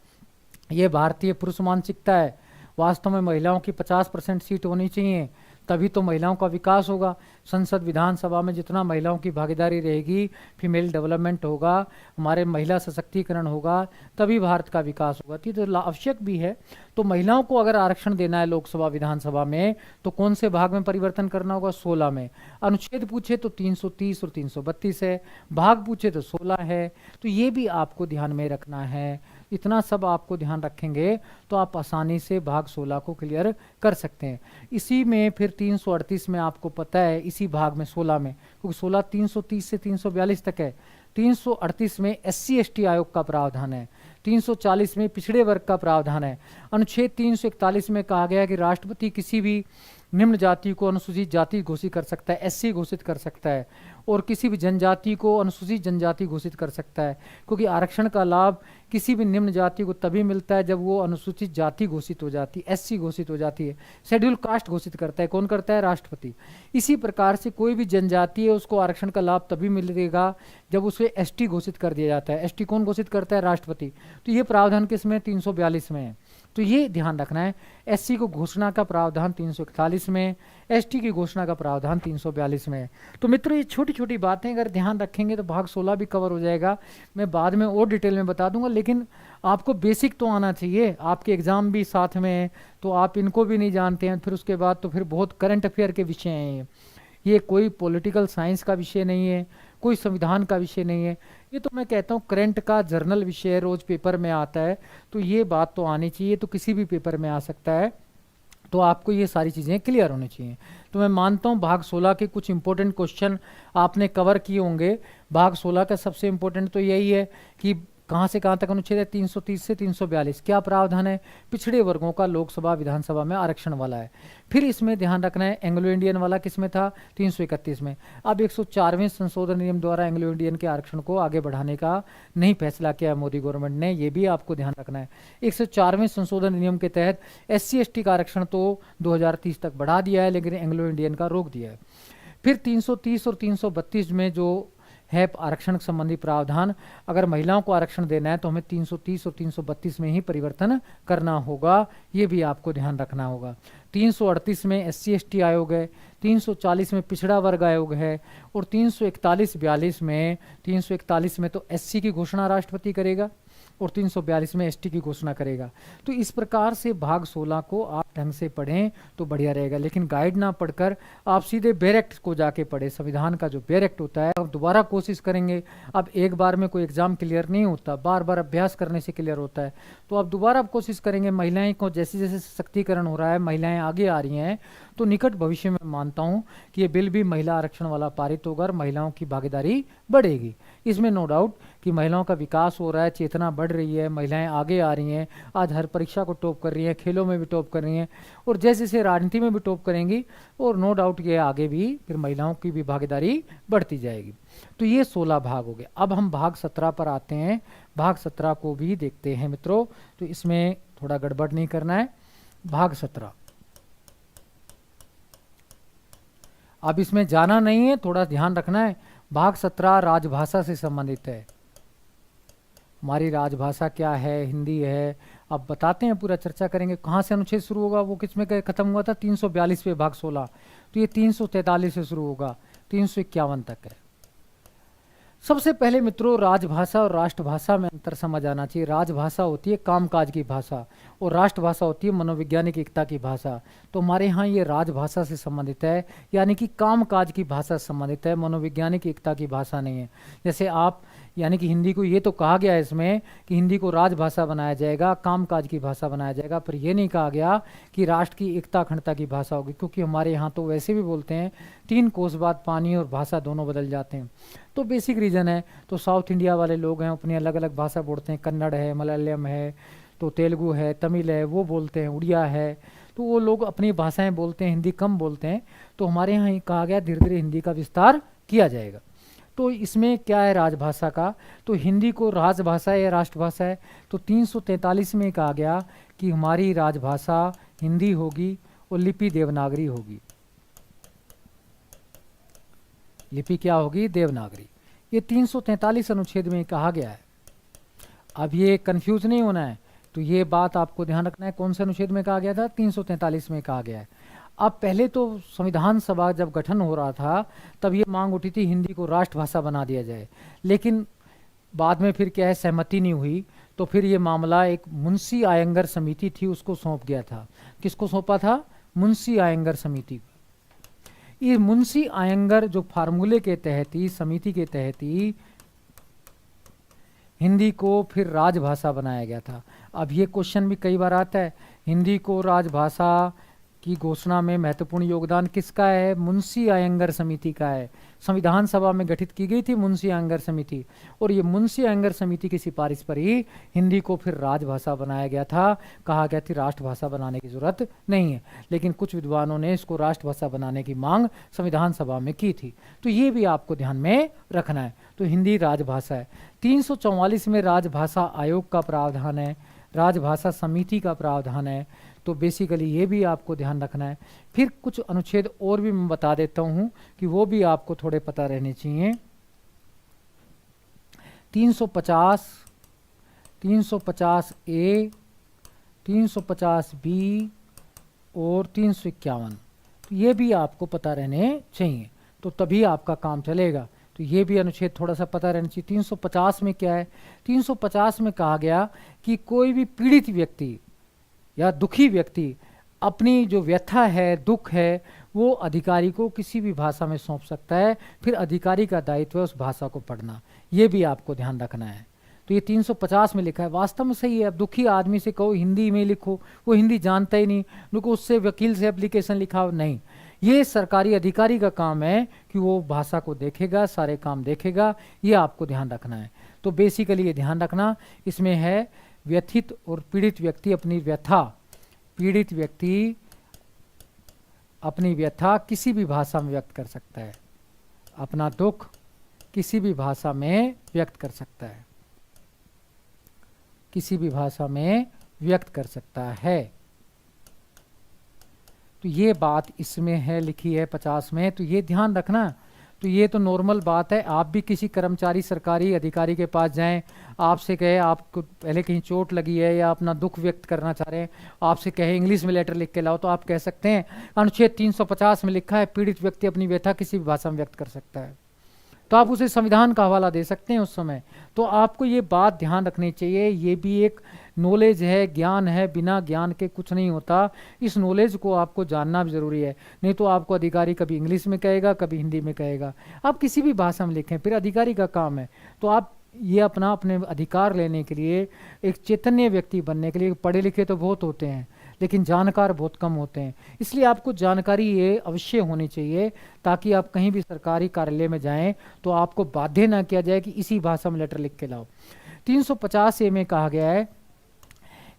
S1: ये भारतीय पुरुष मानसिकता है। वास्तव में महिलाओं की 50% सीट होनी चाहिए, तभी तो महिलाओं का विकास होगा। संसद विधानसभा में जितना महिलाओं की भागीदारी रहेगी, फीमेल डेवलपमेंट होगा, हमारे महिला सशक्तिकरण होगा, तभी भारत का विकास होगा। तो आवश्यक भी है। तो महिलाओं को अगर आरक्षण देना है लोकसभा विधानसभा में तो कौन से भाग में परिवर्तन करना होगा, 16 में। अनुच्छेद पूछे तो 330 और 332 है, भाग पूछे तो 16 है। तो ये भी आपको ध्यान में रखना है। इतना सब आपको ध्यान रखेंगे तो आप आसानी से भाग 16 को क्लियर कर सकते हैं। इसी में फिर 338 में आपको पता है, इसी भाग में 16 में, क्योंकि 16 330 से 342 तक है। 338 में SC ST आयोग का प्रावधान है, 340 में पिछड़े वर्ग का प्रावधान है। अनुच्छेद 341 में कहा गया कि राष्ट्रपति किसी भी निम्न जाति को अनुसूचित जाति घोषित कर सकता है, SC घोषित कर सकता है, और किसी भी जनजाति को अनुसूचित जनजाति घोषित कर सकता है, क्योंकि आरक्षण का लाभ किसी भी निम्न जाति को तभी मिलता है जब वो अनुसूचित जाति घोषित हो जाती है, SC घोषित हो जाती है। शेड्यूल कास्ट घोषित करता है, कौन करता है, राष्ट्रपति। इसी प्रकार से कोई भी जनजाति है उसको आरक्षण का लाभ तभी मिलेगा जब उसे ST घोषित कर दिया जाता है। ST कौन घोषित करता है, राष्ट्रपति। तो ये प्रावधान किसमें, 342 में है। तो ये ध्यान रखना है, SC को घोषणा का प्रावधान 341 में, ST की घोषणा का प्रावधान 342 में है। तो मित्रों ये छोटी छोटी बातें अगर ध्यान रखेंगे तो भाग 16 भी कवर हो जाएगा। मैं बाद में और डिटेल में बता दूंगा, लेकिन आपको बेसिक तो आना चाहिए। आपके एग्जाम भी साथ में है तो आप इनको भी नहीं जानते हैं, फिर उसके बाद तो फिर बहुत करंट अफेयर के विषय हैं ये कोई पॉलिटिकल साइंस का विषय नहीं है, कोई संविधान का विषय नहीं है। ये तो मैं कहता हूँ करंट का जर्नल विषय रोज पेपर में आता है, तो ये बात तो आनी चाहिए, तो किसी भी पेपर में आ सकता है। तो आपको ये सारी चीज़ें क्लियर होनी चाहिए। तो मैं मानता हूँ भाग 16 के कुछ इंपॉर्टेंट क्वेश्चन आपने कवर किए होंगे। भाग 16 का सबसे इंपॉर्टेंट तो यही है कि कहाँ से कहाँ तक अनुच्छेद है, 330 से 342 क्या प्रावधान है, पिछड़े वर्गों का लोकसभा विधानसभा में आरक्षण वाला है। फिर इसमें ध्यान रखना है एंग्लो इंडियन वाला किस में था, 331 में। अब 104वें संशोधन नियम द्वारा एंग्लो इंडियन के आरक्षण को आगे बढ़ाने का नहीं फैसला किया मोदी गवर्नमेंट ने, ये भी आपको ध्यान रखना है। 104वें संशोधन नियम के तहत SC ST का आरक्षण तो 2030 तक बढ़ा दिया है, लेकिन एंग्लो इंडियन का रोक दिया है। फिर 330 और 332 में जो है आरक्षण संबंधी प्रावधान। अगर महिलाओं को आरक्षण देना है तो हमें 330 और 332 में ही परिवर्तन करना होगा, ये भी आपको ध्यान रखना होगा। 338 में SC/ST आयोग है, 340 में पिछड़ा वर्ग आयोग है, और 341-42 में 341 में तो SC की घोषणा राष्ट्रपति करेगा और 342 में ST की घोषणा करेगा। तो इस प्रकार से भाग 16 को आप ढंग से पढ़ें तो बढ़िया रहेगा, लेकिन गाइड ना पढ़कर आप सीधे बेयर एक्ट को जाके पढ़े। संविधान का जो बेयर एक्ट होता है, अब दोबारा कोशिश करेंगे। अब एक बार में कोई एग्जाम क्लियर नहीं होता, बार बार अभ्यास करने से क्लियर होता है। तो अब दोबारा कोशिश करेंगे। महिलाएं को जैसे जैसे सशक्तिकरण हो रहा है, महिलाएं आगे आ रही हैं, तो निकट भविष्य में मानता हूं कि ये बिल भी महिला आरक्षण वाला पारित होगा और महिलाओं की भागीदारी बढ़ेगी। इसमें नो डाउट कि महिलाओं का विकास हो रहा है, चेतना बढ़ रही है, महिलाएं आगे आ रही हैं, आज हर परीक्षा को टॉप कर रही हैं, खेलों में भी टॉप कर रही हैं, और जैसे जैसे राजनीति में भी टॉप करेंगी, और नो डाउट ये आगे भी फिर महिलाओं की भी भागीदारी बढ़ती जाएगी। तो ये 16 भाग हो गए। अब हम भाग 17 पर आते हैं। भाग 17 को भी देखते हैं मित्रों, तो इसमें थोड़ा गड़बड़ नहीं करना है। भाग 17, अब इसमें जाना नहीं है, थोड़ा ध्यान रखना है। भाग 17 राजभाषा से संबंधित है। हमारी राजभाषा क्या है, हिंदी है। अब बताते हैं, पूरा चर्चा करेंगे। कहाँ से अनुच्छेद शुरू होगा, वो किसमें खत्म हुआ था? 342 पे भाग 16। तो ये 343 से शुरू होगा, 351 तक है। सबसे पहले मित्रों, राजभाषा और राष्ट्रभाषा में अंतर समझ आना चाहिए। राजभाषा होती है कामकाज की भाषा और राष्ट्रभाषा होती है मनोवैज्ञानिक एकता की भाषा। तो हमारे यहाँ ये राजभाषा से संबंधित है, यानी कि कामकाज की भाषा से संबंधित है, मनोवैज्ञानिक एकता की भाषा नहीं है। जैसे आप, यानी कि हिंदी को, ये तो कहा गया है इसमें कि हिंदी को राजभाषा बनाया जाएगा, कामकाज की भाषा बनाया जाएगा, पर यह नहीं कहा गया कि राष्ट्र की एकता अखंडता की भाषा होगी, क्योंकि हमारे यहाँ तो वैसे भी बोलते हैं 3 कोस बाद पानी और भाषा दोनों बदल जाते हैं। तो बेसिक रीज़न है। तो साउथ इंडिया वाले लोग हैं, अपनी अलग अलग भाषा बोलते हैं, कन्नड़ है, मलयालम है, तो तेलुगु है, तमिल है, वो बोलते हैं, उड़िया है, तो वो लोग अपनी भाषाएं बोलते हैं, हिंदी कम बोलते हैं। तो हमारे यहाँ कहा गया धीरे धीरे हिंदी का विस्तार किया जाएगा। तो इसमें क्या है राजभाषा का, तो हिंदी को राजभाषा या राष्ट्रभाषा है। तो 343 में कहा गया कि हमारी राजभाषा हिंदी होगी और लिपि देवनागरी होगी। लिपि क्या होगी? देवनागरी। ये 343 अनुच्छेद में कहा गया है। अब ये कंफ्यूज नहीं होना है, तो ये बात आपको ध्यान रखना है। कौन से अनुच्छेद में कहा गया था? 343 में कहा गया है। अब पहले तो संविधान सभा जब गठन हो रहा था तब ये मांग उठी थी हिंदी को राष्ट्रभाषा बना दिया जाए, लेकिन बाद में फिर क्या है, सहमति नहीं हुई। तो फिर ये मामला एक मुंशी आयंगर समिति थी, उसको सौंप गया था। किसको सौंपा था? मुंशी आयंगर समिति। ये मुंशी आयंगर जो फार्मूले के तहत ही, समिति के तहत ही हिंदी को फिर राजभाषा बनाया गया था। अब ये क्वेश्चन भी कई बार आता है, हिंदी को राजभाषा की घोषणा में महत्वपूर्ण योगदान किसका है? मुंशी आयंगर समिति का है। संविधान सभा में गठित की गई थी मुंशी आयंगर समिति, और ये मुंशी आयंगर समिति की सिफारिश पर ही हिंदी को फिर राजभाषा बनाया गया था। कहा गया थी राष्ट्रभाषा बनाने की जरूरत नहीं है, लेकिन कुछ विद्वानों ने इसको राष्ट्रभाषा बनाने की मांग संविधान सभा में की थी। तो ये भी आपको ध्यान में रखना है। तो हिंदी राजभाषा है। 344 में राजभाषा आयोग का प्रावधान है, राजभाषा समिति का प्रावधान है। तो बेसिकली ये भी आपको ध्यान रखना है। फिर कुछ अनुच्छेद और भी मैं बता देता हूं कि वो भी आपको थोड़े पता रहने चाहिए। 350, 350A, 350B और 351, तो ये भी आपको पता रहने चाहिए, तो तभी आपका काम चलेगा। तो ये भी अनुच्छेद थोड़ा सा पता रहना चाहिए। 350 में क्या है? 350 में कहा गया कि कोई भी पीड़ित व्यक्ति या दुखी व्यक्ति अपनी जो व्यथा है, दुख है, वो अधिकारी को किसी भी भाषा में सौंप सकता है। फिर अधिकारी का दायित्व है उस भाषा को पढ़ना। ये भी आपको ध्यान रखना है। तो ये 350 में लिखा है, वास्तव में सही है। अब दुखी आदमी से कहो हिंदी में लिखो, वो हिंदी जानता ही नहीं, रुको उससे वकील से एप्लीकेशन लिखाओ, नहीं। ये सरकारी अधिकारी का काम है कि वो भाषा को देखेगा, सारे काम देखेगा। ये आपको ध्यान रखना है। तो बेसिकली ये ध्यान रखना, इसमें है व्यथित और पीड़ित व्यक्ति अपनी व्यथा, पीड़ित व्यक्ति अपनी व्यथा किसी भी भाषा में व्यक्त कर सकता है, अपना दुख किसी भी भाषा में व्यक्त कर सकता है, किसी भी भाषा में व्यक्त कर सकता है। तो ये बात इसमें है, लिखी है 50 में। तो ये ध्यान रखना। तो ये तो नॉर्मल बात है। आप भी किसी कर्मचारी सरकारी अधिकारी के पास जाएं, आपसे कहे आपको पहले कहीं चोट लगी है या अपना दुख व्यक्त करना चाह रहे हैं, आपसे कहे इंग्लिश में लेटर लिख के लाओ, तो आप कह सकते हैं अनुच्छेद 350 में लिखा है पीड़ित व्यक्ति अपनी व्यथा किसी भी भाषा में व्यक्त कर सकता है। तो आप उसे संविधान का हवाला दे सकते हैं उस समय। तो आपको ये बात ध्यान रखनी चाहिए, ये भी एक नॉलेज है, ज्ञान है, बिना ज्ञान के कुछ नहीं होता। इस नॉलेज को आपको जानना भी जरूरी है, नहीं तो आपको अधिकारी कभी इंग्लिश में कहेगा, कभी हिंदी में कहेगा। आप किसी भी भाषा में लिखें, फिर अधिकारी का काम है। तो आप ये अपने अधिकार लेने के लिए, एक चैतन्य व्यक्ति बनने के लिए, पढ़े लिखे तो बहुत होते हैं लेकिन जानकार बहुत कम होते हैं, इसलिए आपको जानकारी ये अवश्य होनी चाहिए, ताकि आप कहीं भी सरकारी कार्यालय में जाएं तो आपको बाध्य ना किया जाए कि इसी भाषा में लेटर लिख के लाओ। 350 ए में कहा गया है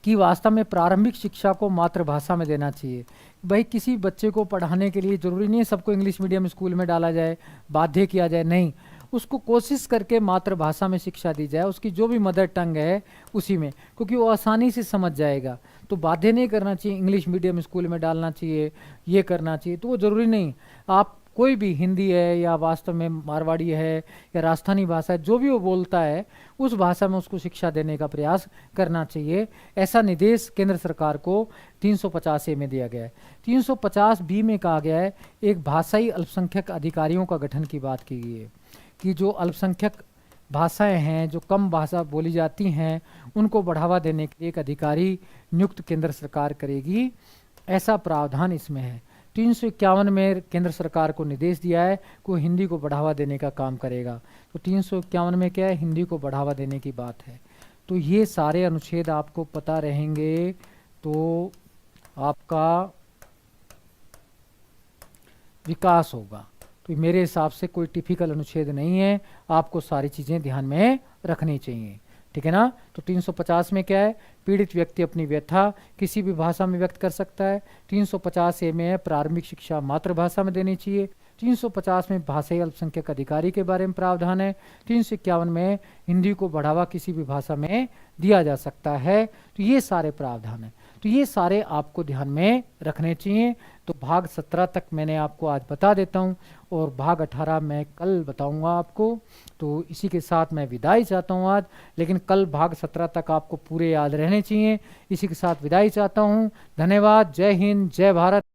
S1: कि वास्तव में प्रारंभिक शिक्षा को मातृभाषा में देना चाहिए। भाई किसी बच्चे को पढ़ाने के लिए जरूरी नहीं है सबको इंग्लिश मीडियम स्कूल में डाला जाए, बाध्य किया जाए, नहीं, उसको कोशिश करके मातृभाषा में शिक्षा दी जाए, उसकी जो भी मदर टंग है उसी में, क्योंकि वो आसानी से समझ जाएगा। तो बाध्य नहीं करना चाहिए, इंग्लिश मीडियम स्कूल में डालना चाहिए, ये करना चाहिए, तो वो ज़रूरी नहीं। आप कोई भी हिंदी है या वास्तव में मारवाड़ी है या राजस्थानी भाषा है, जो भी वो बोलता है उस भाषा में उसको शिक्षा देने का प्रयास करना चाहिए। ऐसा निर्देश केंद्र सरकार को 350 ए में दिया गया है। 350 बी में कहा गया है एक भाषाई अल्पसंख्यक अधिकारियों का गठन की बात की गई है, कि जो अल्पसंख्यक भाषाएं हैं, जो कम भाषा बोली जाती हैं, उनको बढ़ावा देने के लिए एक अधिकारी नियुक्त केंद्र सरकार करेगी, ऐसा प्रावधान इसमें है। 351 में केंद्र सरकार को निर्देश दिया है कि वो हिंदी को बढ़ावा देने का काम करेगा। तो 351 में क्या है, हिंदी को बढ़ावा देने की बात है। तो ये सारे अनुच्छेद आपको पता रहेंगे तो आपका विकास होगा। तो मेरे हिसाब से कोई टिपिकल अनुच्छेद नहीं है, आपको सारी चीज़ें ध्यान में रखनी चाहिए, ठीक है ना। तो 350 में क्या है, पीड़ित व्यक्ति अपनी व्यथा किसी भी भाषा में व्यक्त कर सकता है। 350 ए में है प्रारंभिक शिक्षा मातृभाषा में देनी चाहिए। 350 में भाषाई अल्पसंख्यक अधिकारी के बारे में प्रावधान है। 351 में हिंदी को बढ़ावा किसी भी भाषा में दिया जा सकता है। तो ये सारे प्रावधान हैं, तो ये सारे आपको ध्यान में रखने चाहिए। तो भाग 17 तक मैंने आपको आज बता देता हूँ और भाग 18 मैं कल बताऊँगा आपको। तो इसी के साथ मैं विदाई चाहता हूँ आज, लेकिन कल भाग 17 तक आपको पूरे याद रहने चाहिए। इसी के साथ विदाई चाहता हूँ। धन्यवाद। जय हिंद, जय भारत।